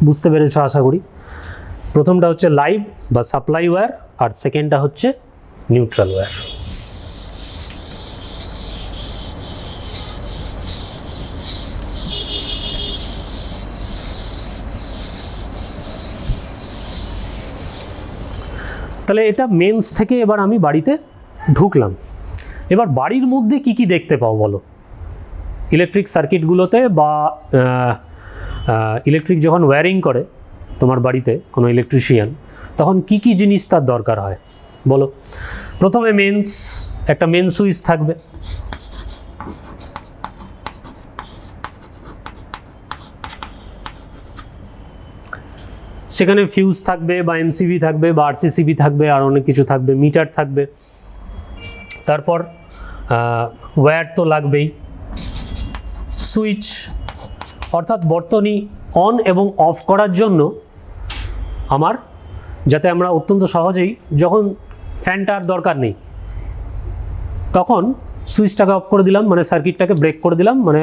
বুঝতে পেরেছো আশা করি। প্রথমটা হচ্ছে লাইভ বা সাপ্লাই ওয়্যার, আর সেকেন্ডটা হচ্ছে নিউট্রাল ওয়্যার। তাহলে এটা মেন্স থেকে এবার আমি বাড়িতে ঢুকলাম। এবার বাড়ির মধ্যে কি কি দেখতে পাও বলো? ইলেকট্রিক সার্কিটগুলোতে বা ইলেকট্রিক যখন ওয়্যারিং করে তোমার বাড়িতে কোনো ইলেকট্রিশিয়ান, তখন কি কি জিনিস তার দরকার হয় বলো? প্রথমে মেন্স, একটা মেন সুইচ থাকবে, সেখানে ফিউজ থাকবে বা এমসিবি থাকবে বা আরসিসিবি থাকবে, আর অনেক কিছু থাকবে, মিটার থাকবে। তারপর ওয়্যার তো লাগবেই, সুইচ অর্থাৎ বর্তনী অন এবং অফ করার জন্য আমার, যাতে আমরা অত্যন্ত সহজেই যখন ফ্যানটার দরকার নেই তখন সুইচটাকে অফ করে দিলাম, মানে সার্কিটটাকে ব্রেক করে দিলাম, মানে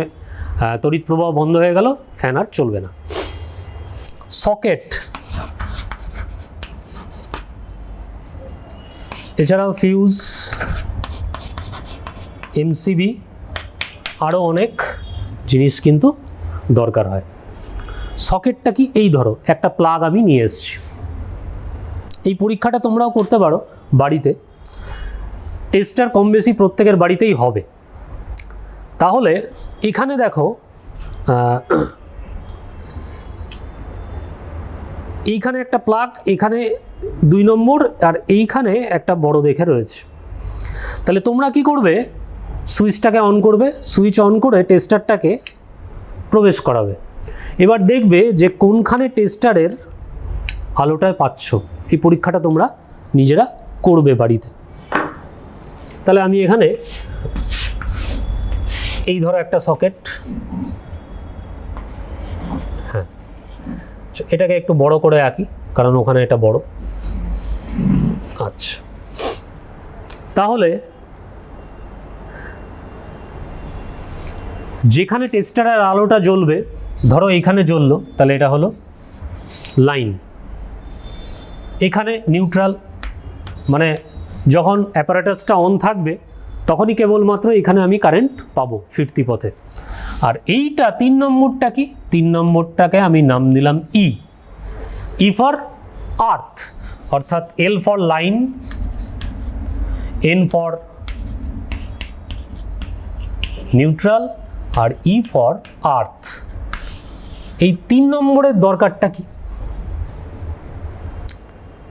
তড়িৎ প্রবাহ বন্ধ হয়ে গেল, ফ্যান আর চলবে না। সকেট, এছাড়াও ফিউজ, এমসিবি, আরও অনেক জিনিস কিন্তু দরকার হয়। সকেটটা কি? এই ধরো একটা প্লাগ আমি নিয়ে এসেছি, এই পরীক্ষাটা তোমরাও করতে পারো বাড়িতে, টেস্টার কম বেশি প্রত্যেকের বাড়িতেই হবে। তাহলে এখানে দেখো, এইখানে একটা প্লাগ, এখানে 2 নম্বর, আর এইখানে একটা বড় দেখে রয়েছে। তাহলে তোমরা কি করবে? সুইচটাকে অন করবে, সুইচ অন করে টেস্টারটাকে প্রবেশ করাবে। এবার দেখবে যে কোনখানে টেস্টারের আলোটায় পাচ্ছ। এই পরীক্ষাটা তোমরা নিজেরা করবে বাড়িতে। তাহলে আমি এখানে এই ধরো একটা সকেট, হ্যাঁ এটাকে একটু বড় করে আঁকি কারণ ওখানে এটা বড়। আচ্ছা, তাহলে যেখানে টেস্টারের আলোটা জ্বলবে, ধরো এইখানে জ্বললো, তাহলে এটা হলো লাইন। এখানে নিউট্রাল, মানে যখন অ্যাপারেটাসটা অন থাকবে তখনই কেবলমাত্র এখানে আমি কারেন্ট পাবো ফিরতি পথে। আর এইটা 3 নম্বরটা কি? 3 নম্বরটাকে আমি নাম দিলাম ই। ই ফর আর্থ, অর্থাৎ L for line, N for neutral, আর ই ফর আর্থ। এই 3 নম্বরের দরকারটা কি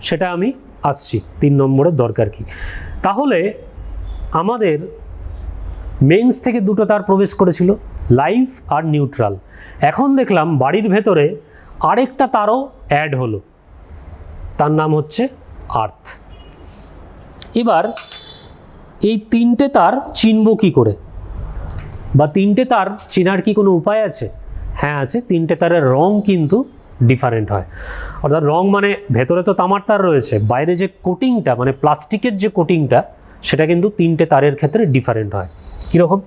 সেটা আমি আসছি। 3 নম্বরের দরকার কি? তাহলে আমাদের মেইনস থেকে দুটো তার প্রবেশ করেছিল, লাইভ আর নিউট্রাল। এখন দেখলাম বাড়ির ভেতরে আরেকটা তারও অ্যাড হলো, তার নাম হচ্ছে আর্থ। এবার এই 3টে তার চিনব কি করে, বা 3টে তার চেনার কি কোনো উপায় আছে? হ্যাঁ আছে, 3টে তারের রং কিন্তু ডিফারেন্ট হয়। অর্থাৎ রং মানে ভেতরে তো তামার তার রয়েছে, বাইরে যে কোটিংটা মানে প্লাস্টিকের যে কোটিংটা সেটা কিন্তু 3টে তারের ক্ষেত্রে ডিফারেন্ট হয়। কীরকম?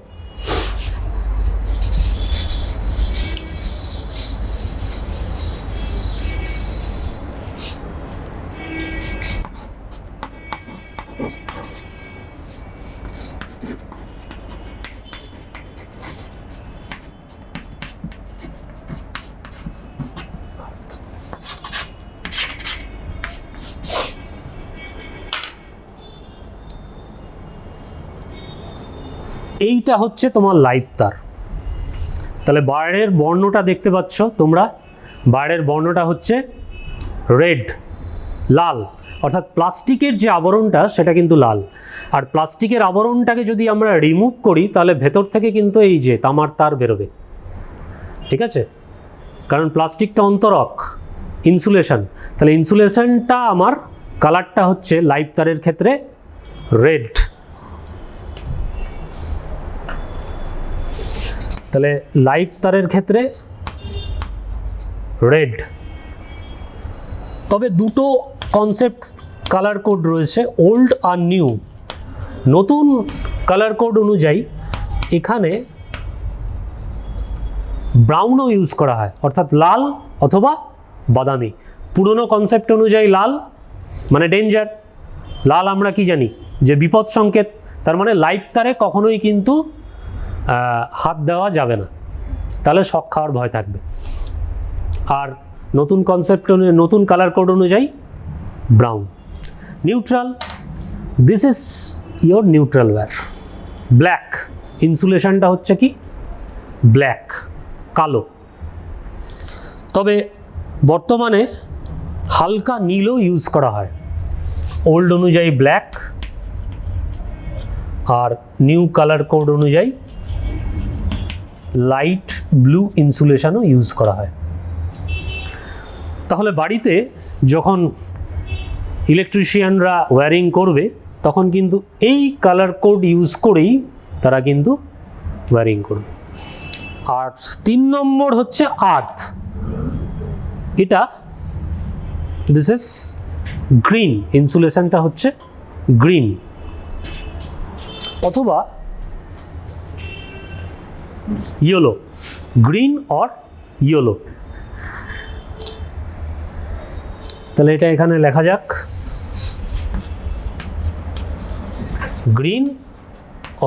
এইটা হচ্ছে তোমার লাইভ তার। তাহলে বাইরের বর্ণটা দেখতে পাচ্ছ তোমরা, বাইরের বর্ণটা হচ্ছে রেড, লাল, অর্থাৎ প্লাস্টিকের যে আবরণটা সেটা কিন্তু লাল। আর প্লাস্টিকের আবরণটাকে যদি আমরা রিমুভ করি তাহলে ভেতর থেকে কিন্তু এই যে তামার তার বেরোবে, ঠিক আছে? কারণ প্লাস্টিকটা অন্তরক, ইনসুলেশন, তাহলে ইনসুলেশনটা আমার কালারটা হচ্ছে লাইভ তারের ক্ষেত্রে রেড। তাহলে লাইভ তারের ক্ষেত্রে রেড। তবে দুটো কনসেপ্ট কালার কোড রয়েছে, ওল্ড আর নিউ। নতুন কালার কোড অনুযায়ী এখানে ব্রাউনও ইউজ করা হয়, অর্থাৎ লাল অথবা বাদামি। পুরনো কনসেপ্ট অনুযায়ী লাল মানে ডেঞ্জার, লাল আমরা কি জানি যে বিপদ সংকেত, তার মানে লাইভ তারে কখনোই কিন্তু হাত দেওয়া যাবে না, তাহলে শক খাওয়ার ভয় থাকবে। আর নতুন কনসেপ্ট, নতুন কালার কোড অনুযায়ী brown. Neutral, this is your neutral wire. Black, ইনসুলেশনটা হচ্ছে কি ব্ল্যাক, কালো। তবে বর্তমানে হালকা নীলও ইউজ করা হয়। ওল্ড অনুযায়ী ব্ল্যাক আর নিউ কালার কোড অনুযায়ী লাইট ব্লু ইনসুলেশনও ইউজ করা হয়। তাহলে বাড়িতে যখন ইলেকট্রিশিয়ানরা ওয়্যারিং করবে তখন কিন্তু এই কালার কোড ইউজ করেই তারা কিন্তু ওয়্যারিং করবে। আর 3 নম্বর হচ্ছে আর্থ। এটা দিস ইজ গ্রিন, ইনসুলেশনটা হচ্ছে গ্রিন অথবা ইয়েলো, গ্রিন অর ইয়েলো। তাহলে এটা এখানে লেখা যাক, গ্রিন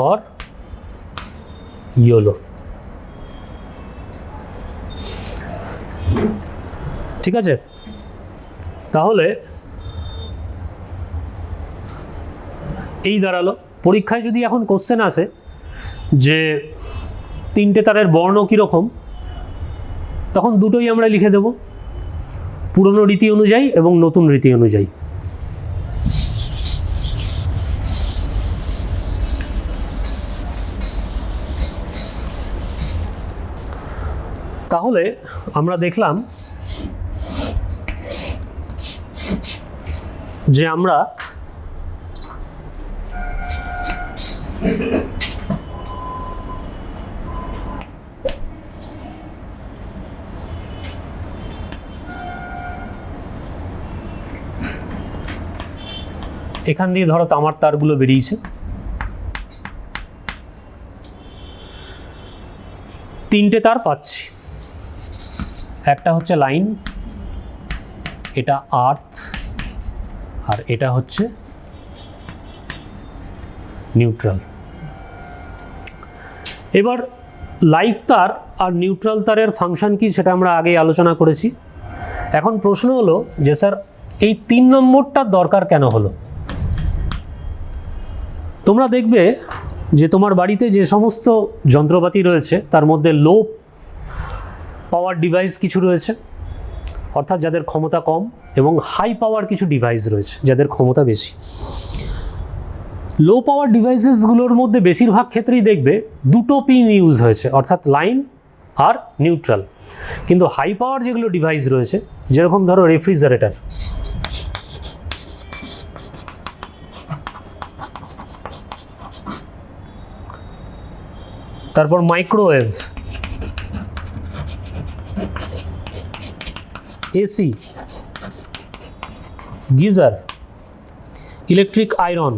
অর ইয়েলো, ঠিক আছে? তাহলে এই দাঁড়ালো। পরীক্ষায় যদি এখন কোশ্চেন আসে যে 3টে তারের বর্ণ কীরকম, তখন দুটোই আমরা লিখে দেব, পুরনো রীতি অনুযায়ী এবং নতুন রীতি অনুযায়ী। তাহলে আমরা দেখলাম যে আমরা এখান দিয়ে ধরো তামার তারগুলো বেরিয়েছে, 3টে তার পাচ্ছি। একটা হচ্ছে লাইন, এটা আর্থ, আর এটা হচ্ছে নিউট্রাল। এবার লাইভ তার আর নিউট্রাল তারের ফাংশন কি সেটা আমরা আগেই আলোচনা করেছি। এখন প্রশ্ন হলো যে স্যার এই 3 নম্বরটার দরকার কেন হলো? তোমরা দেখবে যে তোমার বাড়িতে যে সমস্ত যন্ত্রপাতি রয়েছে তার মধ্যে লো পাওয়ার ডিভাইস কিছু রয়েছে, অর্থাৎ যাদের ক্ষমতা কম, এবং হাই পাওয়ার কিছু ডিভাইস রয়েছে যাদের ক্ষমতা বেশি। লো পাওয়ার ডিভাইসেসগুলোর মধ্যে বেশিরভাগ ক্ষেত্রেই দেখবে 2টো পিন ইউজ হয়েছে, অর্থাৎ লাইন আর নিউট্রাল। কিন্তু হাই পাওয়ার যেগুলো ডিভাইস রয়েছে, যেরকম ধরো রেফ্রিজারেটর, তারপর microwave, AC, geyser, electric iron,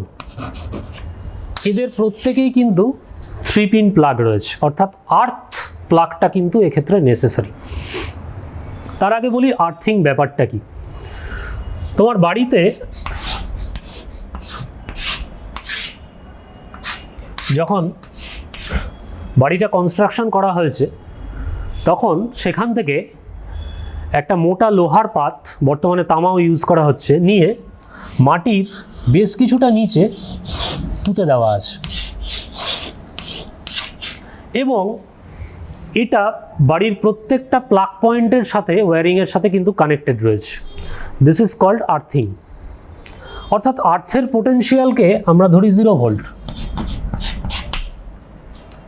এদের প্রত্যেকেই কিন্তু 3 পিন প্লাগ রয়েছে, অর্থাৎ আর্থ প্লাগটা কিন্তু এক্ষেত্রে নেসেসারি। তার আগে বলি আর্থিং ব্যাপারটা কি। তোমার বাড়িতে যখন বাড়িটা কনস্ট্রাকশন করা হয়েছে তখন সেখান থেকে একটা মোটা লোহার পাত, বর্তমানে তামাও ইউজ করা হচ্ছে, নিয়ে মাটির বেশ কিছুটা নিচে পুঁতে দেওয়া আছে। এবং এটা বাড়ির প্রত্যেকটা প্লাগ পয়েন্টের সাথে ওয়্যারিংয়ের সাথে কিন্তু কানেক্টেড রয়েছে। This is called earthing. অর্থাৎ আর্থের পোটেনশিয়ালকে আমরা ধরি 0 ভোল্ট।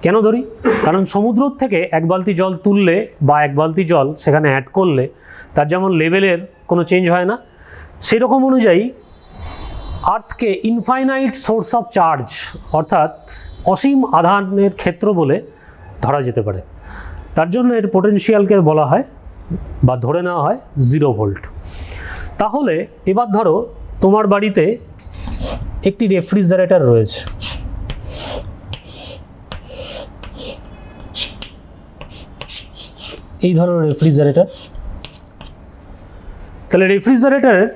কেন ধরি? কারণ সমুদ্র থেকে 1 বালতি জল তুললে বা 1 বালতি জল সেখানে অ্যাড করলে তার যেমন লেভেলের কোনো চেঞ্জ হয় না, সেরকম অনুযায়ী আর্থকে ইনফাইনাইট সোর্স অফ চার্জ অর্থাৎ অসীম আধানের ক্ষেত্র বলে ধরা যেতে পারে। তার জন্য এর পোটেনশিয়ালকে বলা হয় বা ধরে নেওয়া হয় 0 ভোল্ট। তাহলে এবার ধরো তোমার বাড়িতে একটি রেফ্রিজারেটর রয়েছে। এই ধরনের রেফ্রিজারেটর। তাহলে রেফ্রিজারেটরের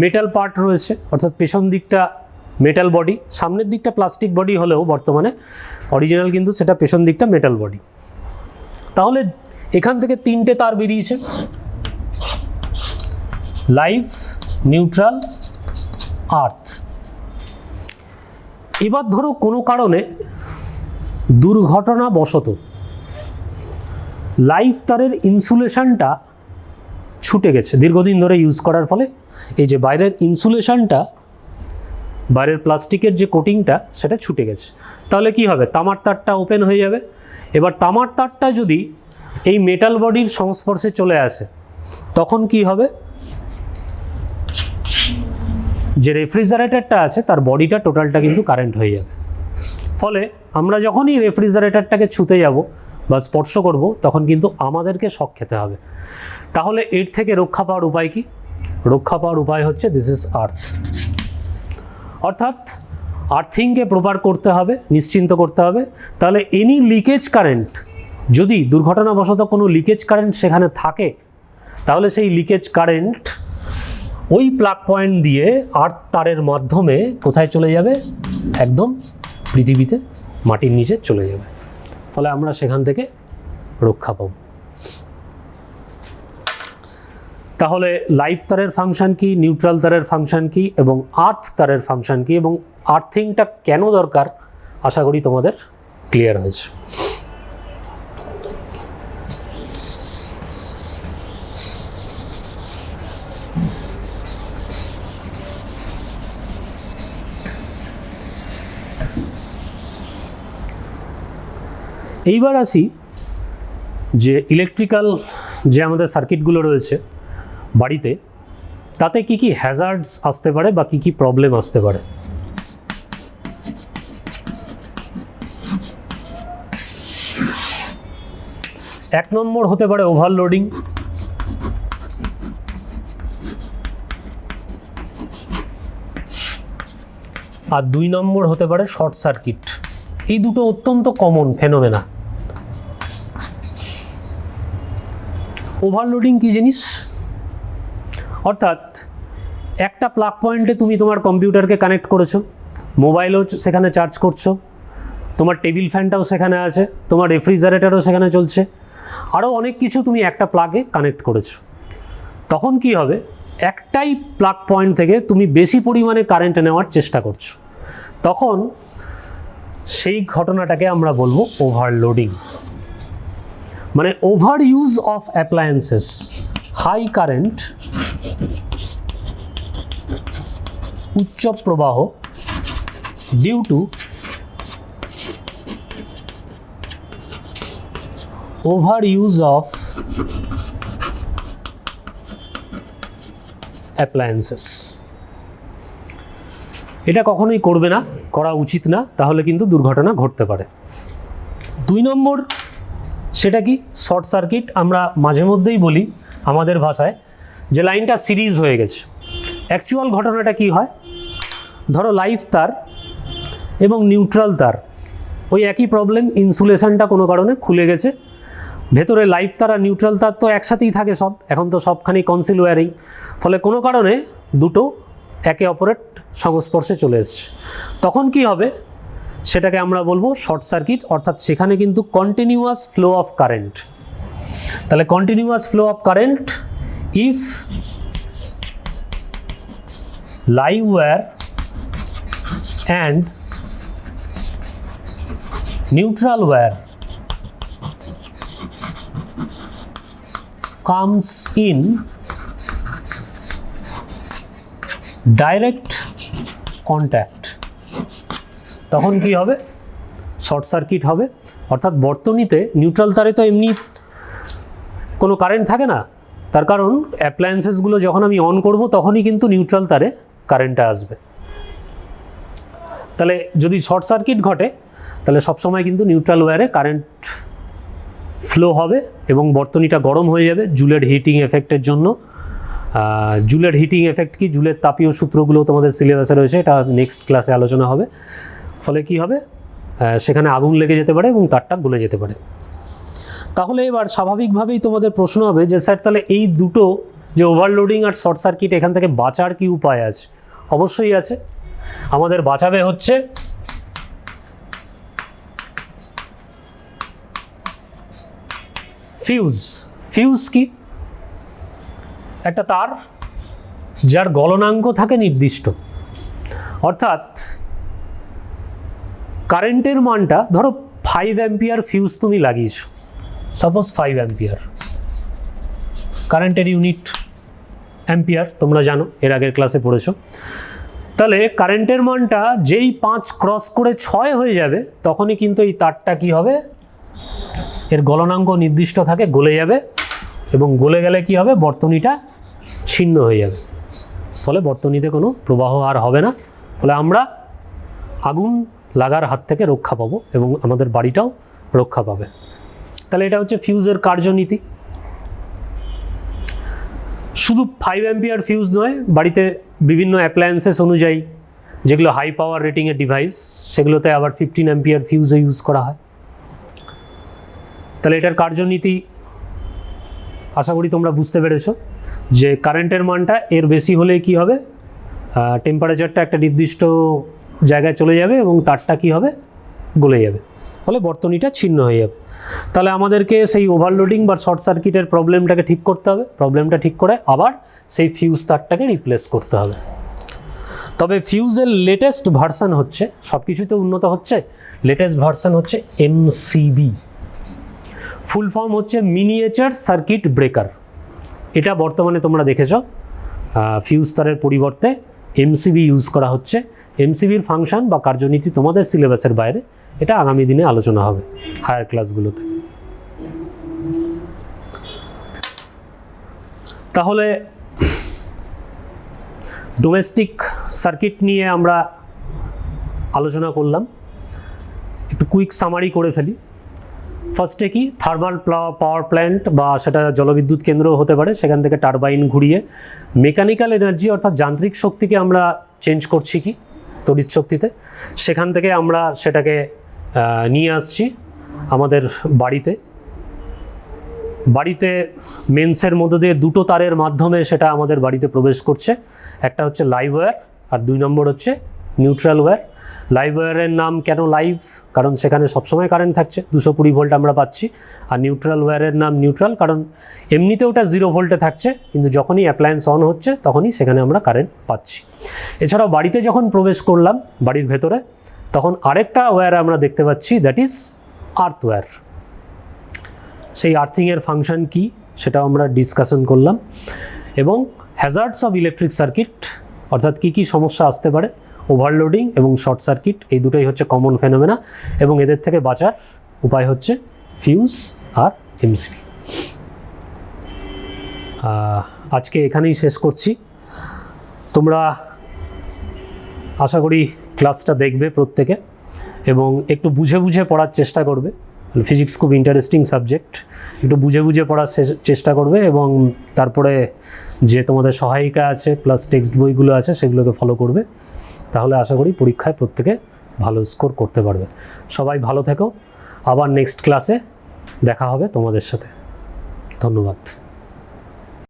মেটাল পার্ট রয়েছে, অর্থাৎ পেছন দিকটা মেটাল বডি, সামনের দিকটা প্লাস্টিক বডি হলেও বর্তমানে অরিজিনাল কিন্তু সেটা পেছন দিকটা মেটাল বডি। তাহলে এখান থেকে 3টে তার বেরিয়েছে, লাইভ, নিউট্রাল, আর্থ। এবার ধরো কোনো কারণে দুর্ঘটনাবশত লাইভ তারের ইনসুলেশনটা ছুটে গেছে দীর্ঘদিন ধরে ইউজ করার ফলে। এই যে বাইরের ইনসুলেশনটা, বাইরের প্লাস্টিকের যে কোটিংটা সেটা ছুটে গেছে। তাহলে কি হবে? তামার তারটা ওপেন হয়ে যাবে। এবার তামার তারটা যদি এই মেটাল বডির সংস্পর্শে চলে আসে তখন কি হবে? যে রেফ্রিজারেটরটা আছে তার বডিটা টোটালটা কিন্তু কারেন্ট হয়ে যাবে। ফলে আমরা যখনই রেফ্রিজারেটরটাকে ছুতে যাব বা স্পর্শ করব তখন কিন্তু আমাদেরকে শক খেতে হবে। তাহলে এর থেকে রক্ষা পাওয়ার উপায় কি? রক্ষা পাওয়ার উপায় হচ্ছে দিস ইজ আর্থ। অর্থাৎ আর্থিংকে প্রপার করতে হবে, নিশ্চিন্ত করতে হবে। তাহলে এনি লিকেজ কারেন্ট, যদি দুর্ঘটনাবশত কোনো লিকেজ কারেন্ট সেখানে থাকে তাহলে সেই লিকেজ কারেন্ট ওই প্লাগ পয়েন্ট দিয়ে আর্থ তারের মাধ্যমে কোথায় চলে যাবে? একদম পৃথিবীতে মাটির নিচে চলে যাবে। ফলে আমরা সেখান থেকে রক্ষা পাব। তাহলে লাইভ তারের ফাংশন কি, নিউট্রাল তারের ফাংশন কি এবং আর্থ তারের ফাংশন কি এবং আর্থিংটা কেন দরকার, আশা করি তোমাদের ক্লিয়ার হয়েছে। এইবার আসি যে ইলেকট্রিক্যাল যে আমাদের সার্কিটগুলো রয়েছে বাড়িতে, তাতে কি কি হ্যাজার্ডস আসতে পারে বা কি কি প্রবলেম আসতে পারে। এক নম্বর হতে পারে ওভারলোডিং। আর 2 নম্বর হতে পারে শর্ট সার্কিট। এই দুটো অত্যন্ত কমন ফেনোমেনা। ওভারলোডিং কি জিনিস? অর্থাৎ একটা প্লাগ পয়েন্টে তুমি তোমার কম্পিউটারকে কানেক্ট করেছো, মোবাইলও সেখানে চার্জ করছো, তোমার টেবিল ফ্যানটাও সেখানে আছে, তোমার রেফ্রিজারেটরও সেখানে চলছে, আরও অনেক কিছু তুমি একটা প্লাগে কানেক্ট করেছো। তখন কি হবে? একটাই প্লাগ পয়েন্ট থেকে তুমি বেশি পরিমাণে কারেন্ট নেওয়ার চেষ্টা করছো। তখন সেই ঘটনাটাকে আমরা বলবো ওভারলোডিং। মানে over use of appliances, high current, উচ্চ প্রবাহ due to over use of appliances. এটা কখনোই করবে না, করা উচিত না, তাহলে কিন্তু দুর্ঘটনা ঘটতে পারে। 2 নম্বর সেটা কি? Short circuit. আমরা মাঝে মধ্যেই বলি আমাদের ভাষায় যে লাইনটা সিরিজ হয়ে গেছে। অ্যাকচুয়াল ঘটনাটা কি হয়? ধরো লাইভ তার এবং নিউট্রাল তার ওই একই প্রবলেম, ইনসুলেশনটা কোনো কারণে খুলে গেছে। ভেতরে লাইভ তার আর নিউট্রাল তার তো একসাথেই থাকে সব, এখন তো সবখানি কনসিল ওয়্যারিং। ফলে কোনো কারণে দুটো একে অপরের সংস্পর্শে চলে এসছে। তখন কি হবে? সেটাকে আমরা বলবো শর্ট সার্কিট। অর্থাৎ সেখানে কিন্তু কন্টিনিউয়াস ফ্লো অফ কারেন্ট। তাহলে continuous flow of current if live wire and neutral wire comes in direct contact, তখন কি হবে? শর্ট সার্কিট হবে। অর্থাৎ বর্তনীতে নিউট্রাল তারে তো এমনি কোনো কারেন্ট থাকে না, তার কারণ অ্যাপ্লায়েন্সেসগুলো যখন আমি অন করব তখনই কিন্তু নিউট্রাল তারে কারেন্টটা আসবে। তাহলে যদি শর্ট সার্কিট ঘটে তাহলে সবসময় কিন্তু নিউট্রাল ওয়্যারে কারেন্ট ফ্লো হবে এবং বর্তনীটা গরম হয়ে যাবে জুলের হিটিং এফেক্টের জন্য। জুলের হিটিং এফেক্ট কি, জুলের তাপীয় সূত্রগুলো তোমাদের সিলেবাসে রয়েছে, এটা নেক্সট ক্লাসে আলোচনা হবে। ফলে কি হবে, সেখানে আগুন লেগে যেতে পারে এবং তারটা গলে যেতে পারে। তাহলে এবার স্বাভাবিকভাবেই তোমাদের প্রশ্ন হবে যে স্যার তাহলে এই দুটো যে ওভারলোডিং আর শর্ট সার্কিট, এখান থেকে বাঁচার কি উপায় আছে? অবশ্যই আছে। আমাদের বাঁচাবে হচ্ছে ফিউজ। ফিউজ কি? একটা তার যার গলনাঙ্ক থাকে নির্দিষ্ট, অর্থাৎ কারেন্টের মানটা ধরো 5 অ্যাম্পিয়ার ফিউজ তুমি লাগিয়েছো, সাপোজ 5 অ্যাম্পিয়ার, কারেন্টের ইউনিট অ্যাম্পিয়ার তোমরা জানো, এর আগের ক্লাসে পড়েছো। তাহলে কারেন্টের মানটা যেই 5 ক্রস করে 6 হয়ে যাবে তখনই কিন্তু এই তারটা কি হবে, এর গলনাঙ্ক নির্দিষ্ট থাকে, গলে যাবে এবং গলে গেলে কি হবে, বর্তনীটা ছিন্ন হয়ে যাবে। ফলে বর্তনীতে কোনো প্রবাহ আর হবে না। ফলে আমরা আগুন লাগার হাত থেকে রক্ষা পাবো এবং আমাদের বাড়িটাও রক্ষা পাবে। তাহলে এটা হচ্ছে ফিউজের কার্যনীতি। শুধু 5 অ্যাম্পিয়ার ফিউজ নয়, বাড়িতে বিভিন্ন অ্যাপ্লায়েন্সেস অনুযায়ী যেগুলো হাই পাওয়ার রেটিংয়ের ডিভাইস, সেগুলোতে আবার 15 অ্যাম্পিয়ার ফিউজও ইউজ করা হয়। তাহলে এটার কার্যনীতি আশা করি তোমরা বুঝতে পেরেছো যে কারেন্টের মানটা এর বেশি হলে কি হবে, টেম্পারেচারটা একটা নির্দিষ্ট জায়গায় চলে যাবে এবং তারটা কি হবে, গলে যাবে। ফলে বর্তনীটা ছিন্ন হয়ে যাবে। তাহলে আমাদেরকে সেই ওভারলোডিং বা শর্ট সার্কিটের প্রবলেমটাকে ঠিক করতে হবে। প্রবলেমটা ঠিক করে আবার সেই ফিউজ তারটাকে রিপ্লেস করতে হবে। তবে ফিউজের লেটেস্ট ভার্সন হচ্ছে, সব কিছুতে উন্নত হচ্ছে, লেটেস্ট ভার্সন হচ্ছে এমসিবি। ফুল ফর্ম হচ্ছে মিনিয়েচার সার্কিট ব্রেকার। এটা বর্তমানে তোমরা দেখেছ ফিউজ তারের পরিবর্তে এমসিবি ইউজ করা হচ্ছে। এমসিবির ফাংশন বা কার্যনীতি তোমাদের সিলেবাসের বাইরে, এটা আগামী দিনে আলোচনা হবে হায়ার ক্লাসগুলোতে। তাহলে ডোমেস্টিক সার্কিট নিয়ে আমরা আলোচনা করলাম, একটু কুইক সামারি করে ফেলি। ফার্স্টে কি, থার্মাল পাওয়ার প্ল্যান্ট বা সেটা জলবিদ্যুৎ কেন্দ্রও হতে পারে, সেখান থেকে টারবাইন ঘুরিয়ে মেকানিক্যাল এনার্জি অর্থাৎ যান্ত্রিক শক্তিকে আমরা চেঞ্জ করছি কি তড়িৎ শক্তিতে, সেখান থেকে আমরা সেটাকে নিয়ে আসছি আমাদের বাড়িতে। বাড়িতে মেন্সের মধ্যে দিয়ে দুটো তারের মাধ্যমে সেটা আমাদের বাড়িতে প্রবেশ করছে। একটা হচ্ছে লাইভ ওয়্যার আর 2 নম্বর হচ্ছে নিউট্রাল ওয়্যার। লাইভ ওয়্যারের নাম কেন লাইভ, কারণ সেখানে সবসময় কারেন্ট থাকছে, 220 ভোল্ট আমরা পাচ্ছি। আর নিউট্রাল ওয়্যারের নাম নিউট্রাল, কারণ এমনিতে ওটা 0 ভোল্টে থাকছে, কিন্তু যখনই অ্যাপ্লায়েন্স অন হচ্ছে তখনই সেখানে আমরা কারেন্ট পাচ্ছি। এছাড়াও বাড়িতে যখন প্রবেশ করলাম বাড়ির ভেতরে, তখন আরেকটা ওয়্যার আমরা দেখতে পাচ্ছি, দ্যাট ইজ আর্থ ওয়্যার। সেই আর্থিংয়ের ফাংশন কি সেটাও আমরা ডিসকাশন করলাম, এবং হ্যাজার্ডস অফ ইলেকট্রিক সার্কিট অর্থাৎ কী কী সমস্যা আসতে পারে, ওভারলোডিং এবং শর্ট সার্কিট, এই দুটোই হচ্ছে কমন ফেনোমেনা, এবং এদের থেকে বাঁচার উপায় হচ্ছে ফিউজ আর এমসিবি। আজকে এখানেই শেষ করছি। তোমরা আশা করি ক্লাসটা দেখবে প্রত্যেকে এবং একটু বুঝে বুঝে পড়ার চেষ্টা করবে। ফিজিক্স খুব ইন্টারেস্টিং সাবজেক্ট, একটু বুঝে বুঝে পড়ার চেষ্টা করবে এবং তারপরে যে তোমাদের সহায়িকা আছে প্লাস টেক্সট বইগুলো আছে সেগুলোকে ফলো করবে। তাহলে আশা করি পরীক্ষায় প্রত্যেকে ভালো স্কোর করতে পারবে। সবাই ভালো থেকো, আবার নেক্সট ক্লাসে দেখা হবে তোমাদের সাথে। ধন্যবাদ।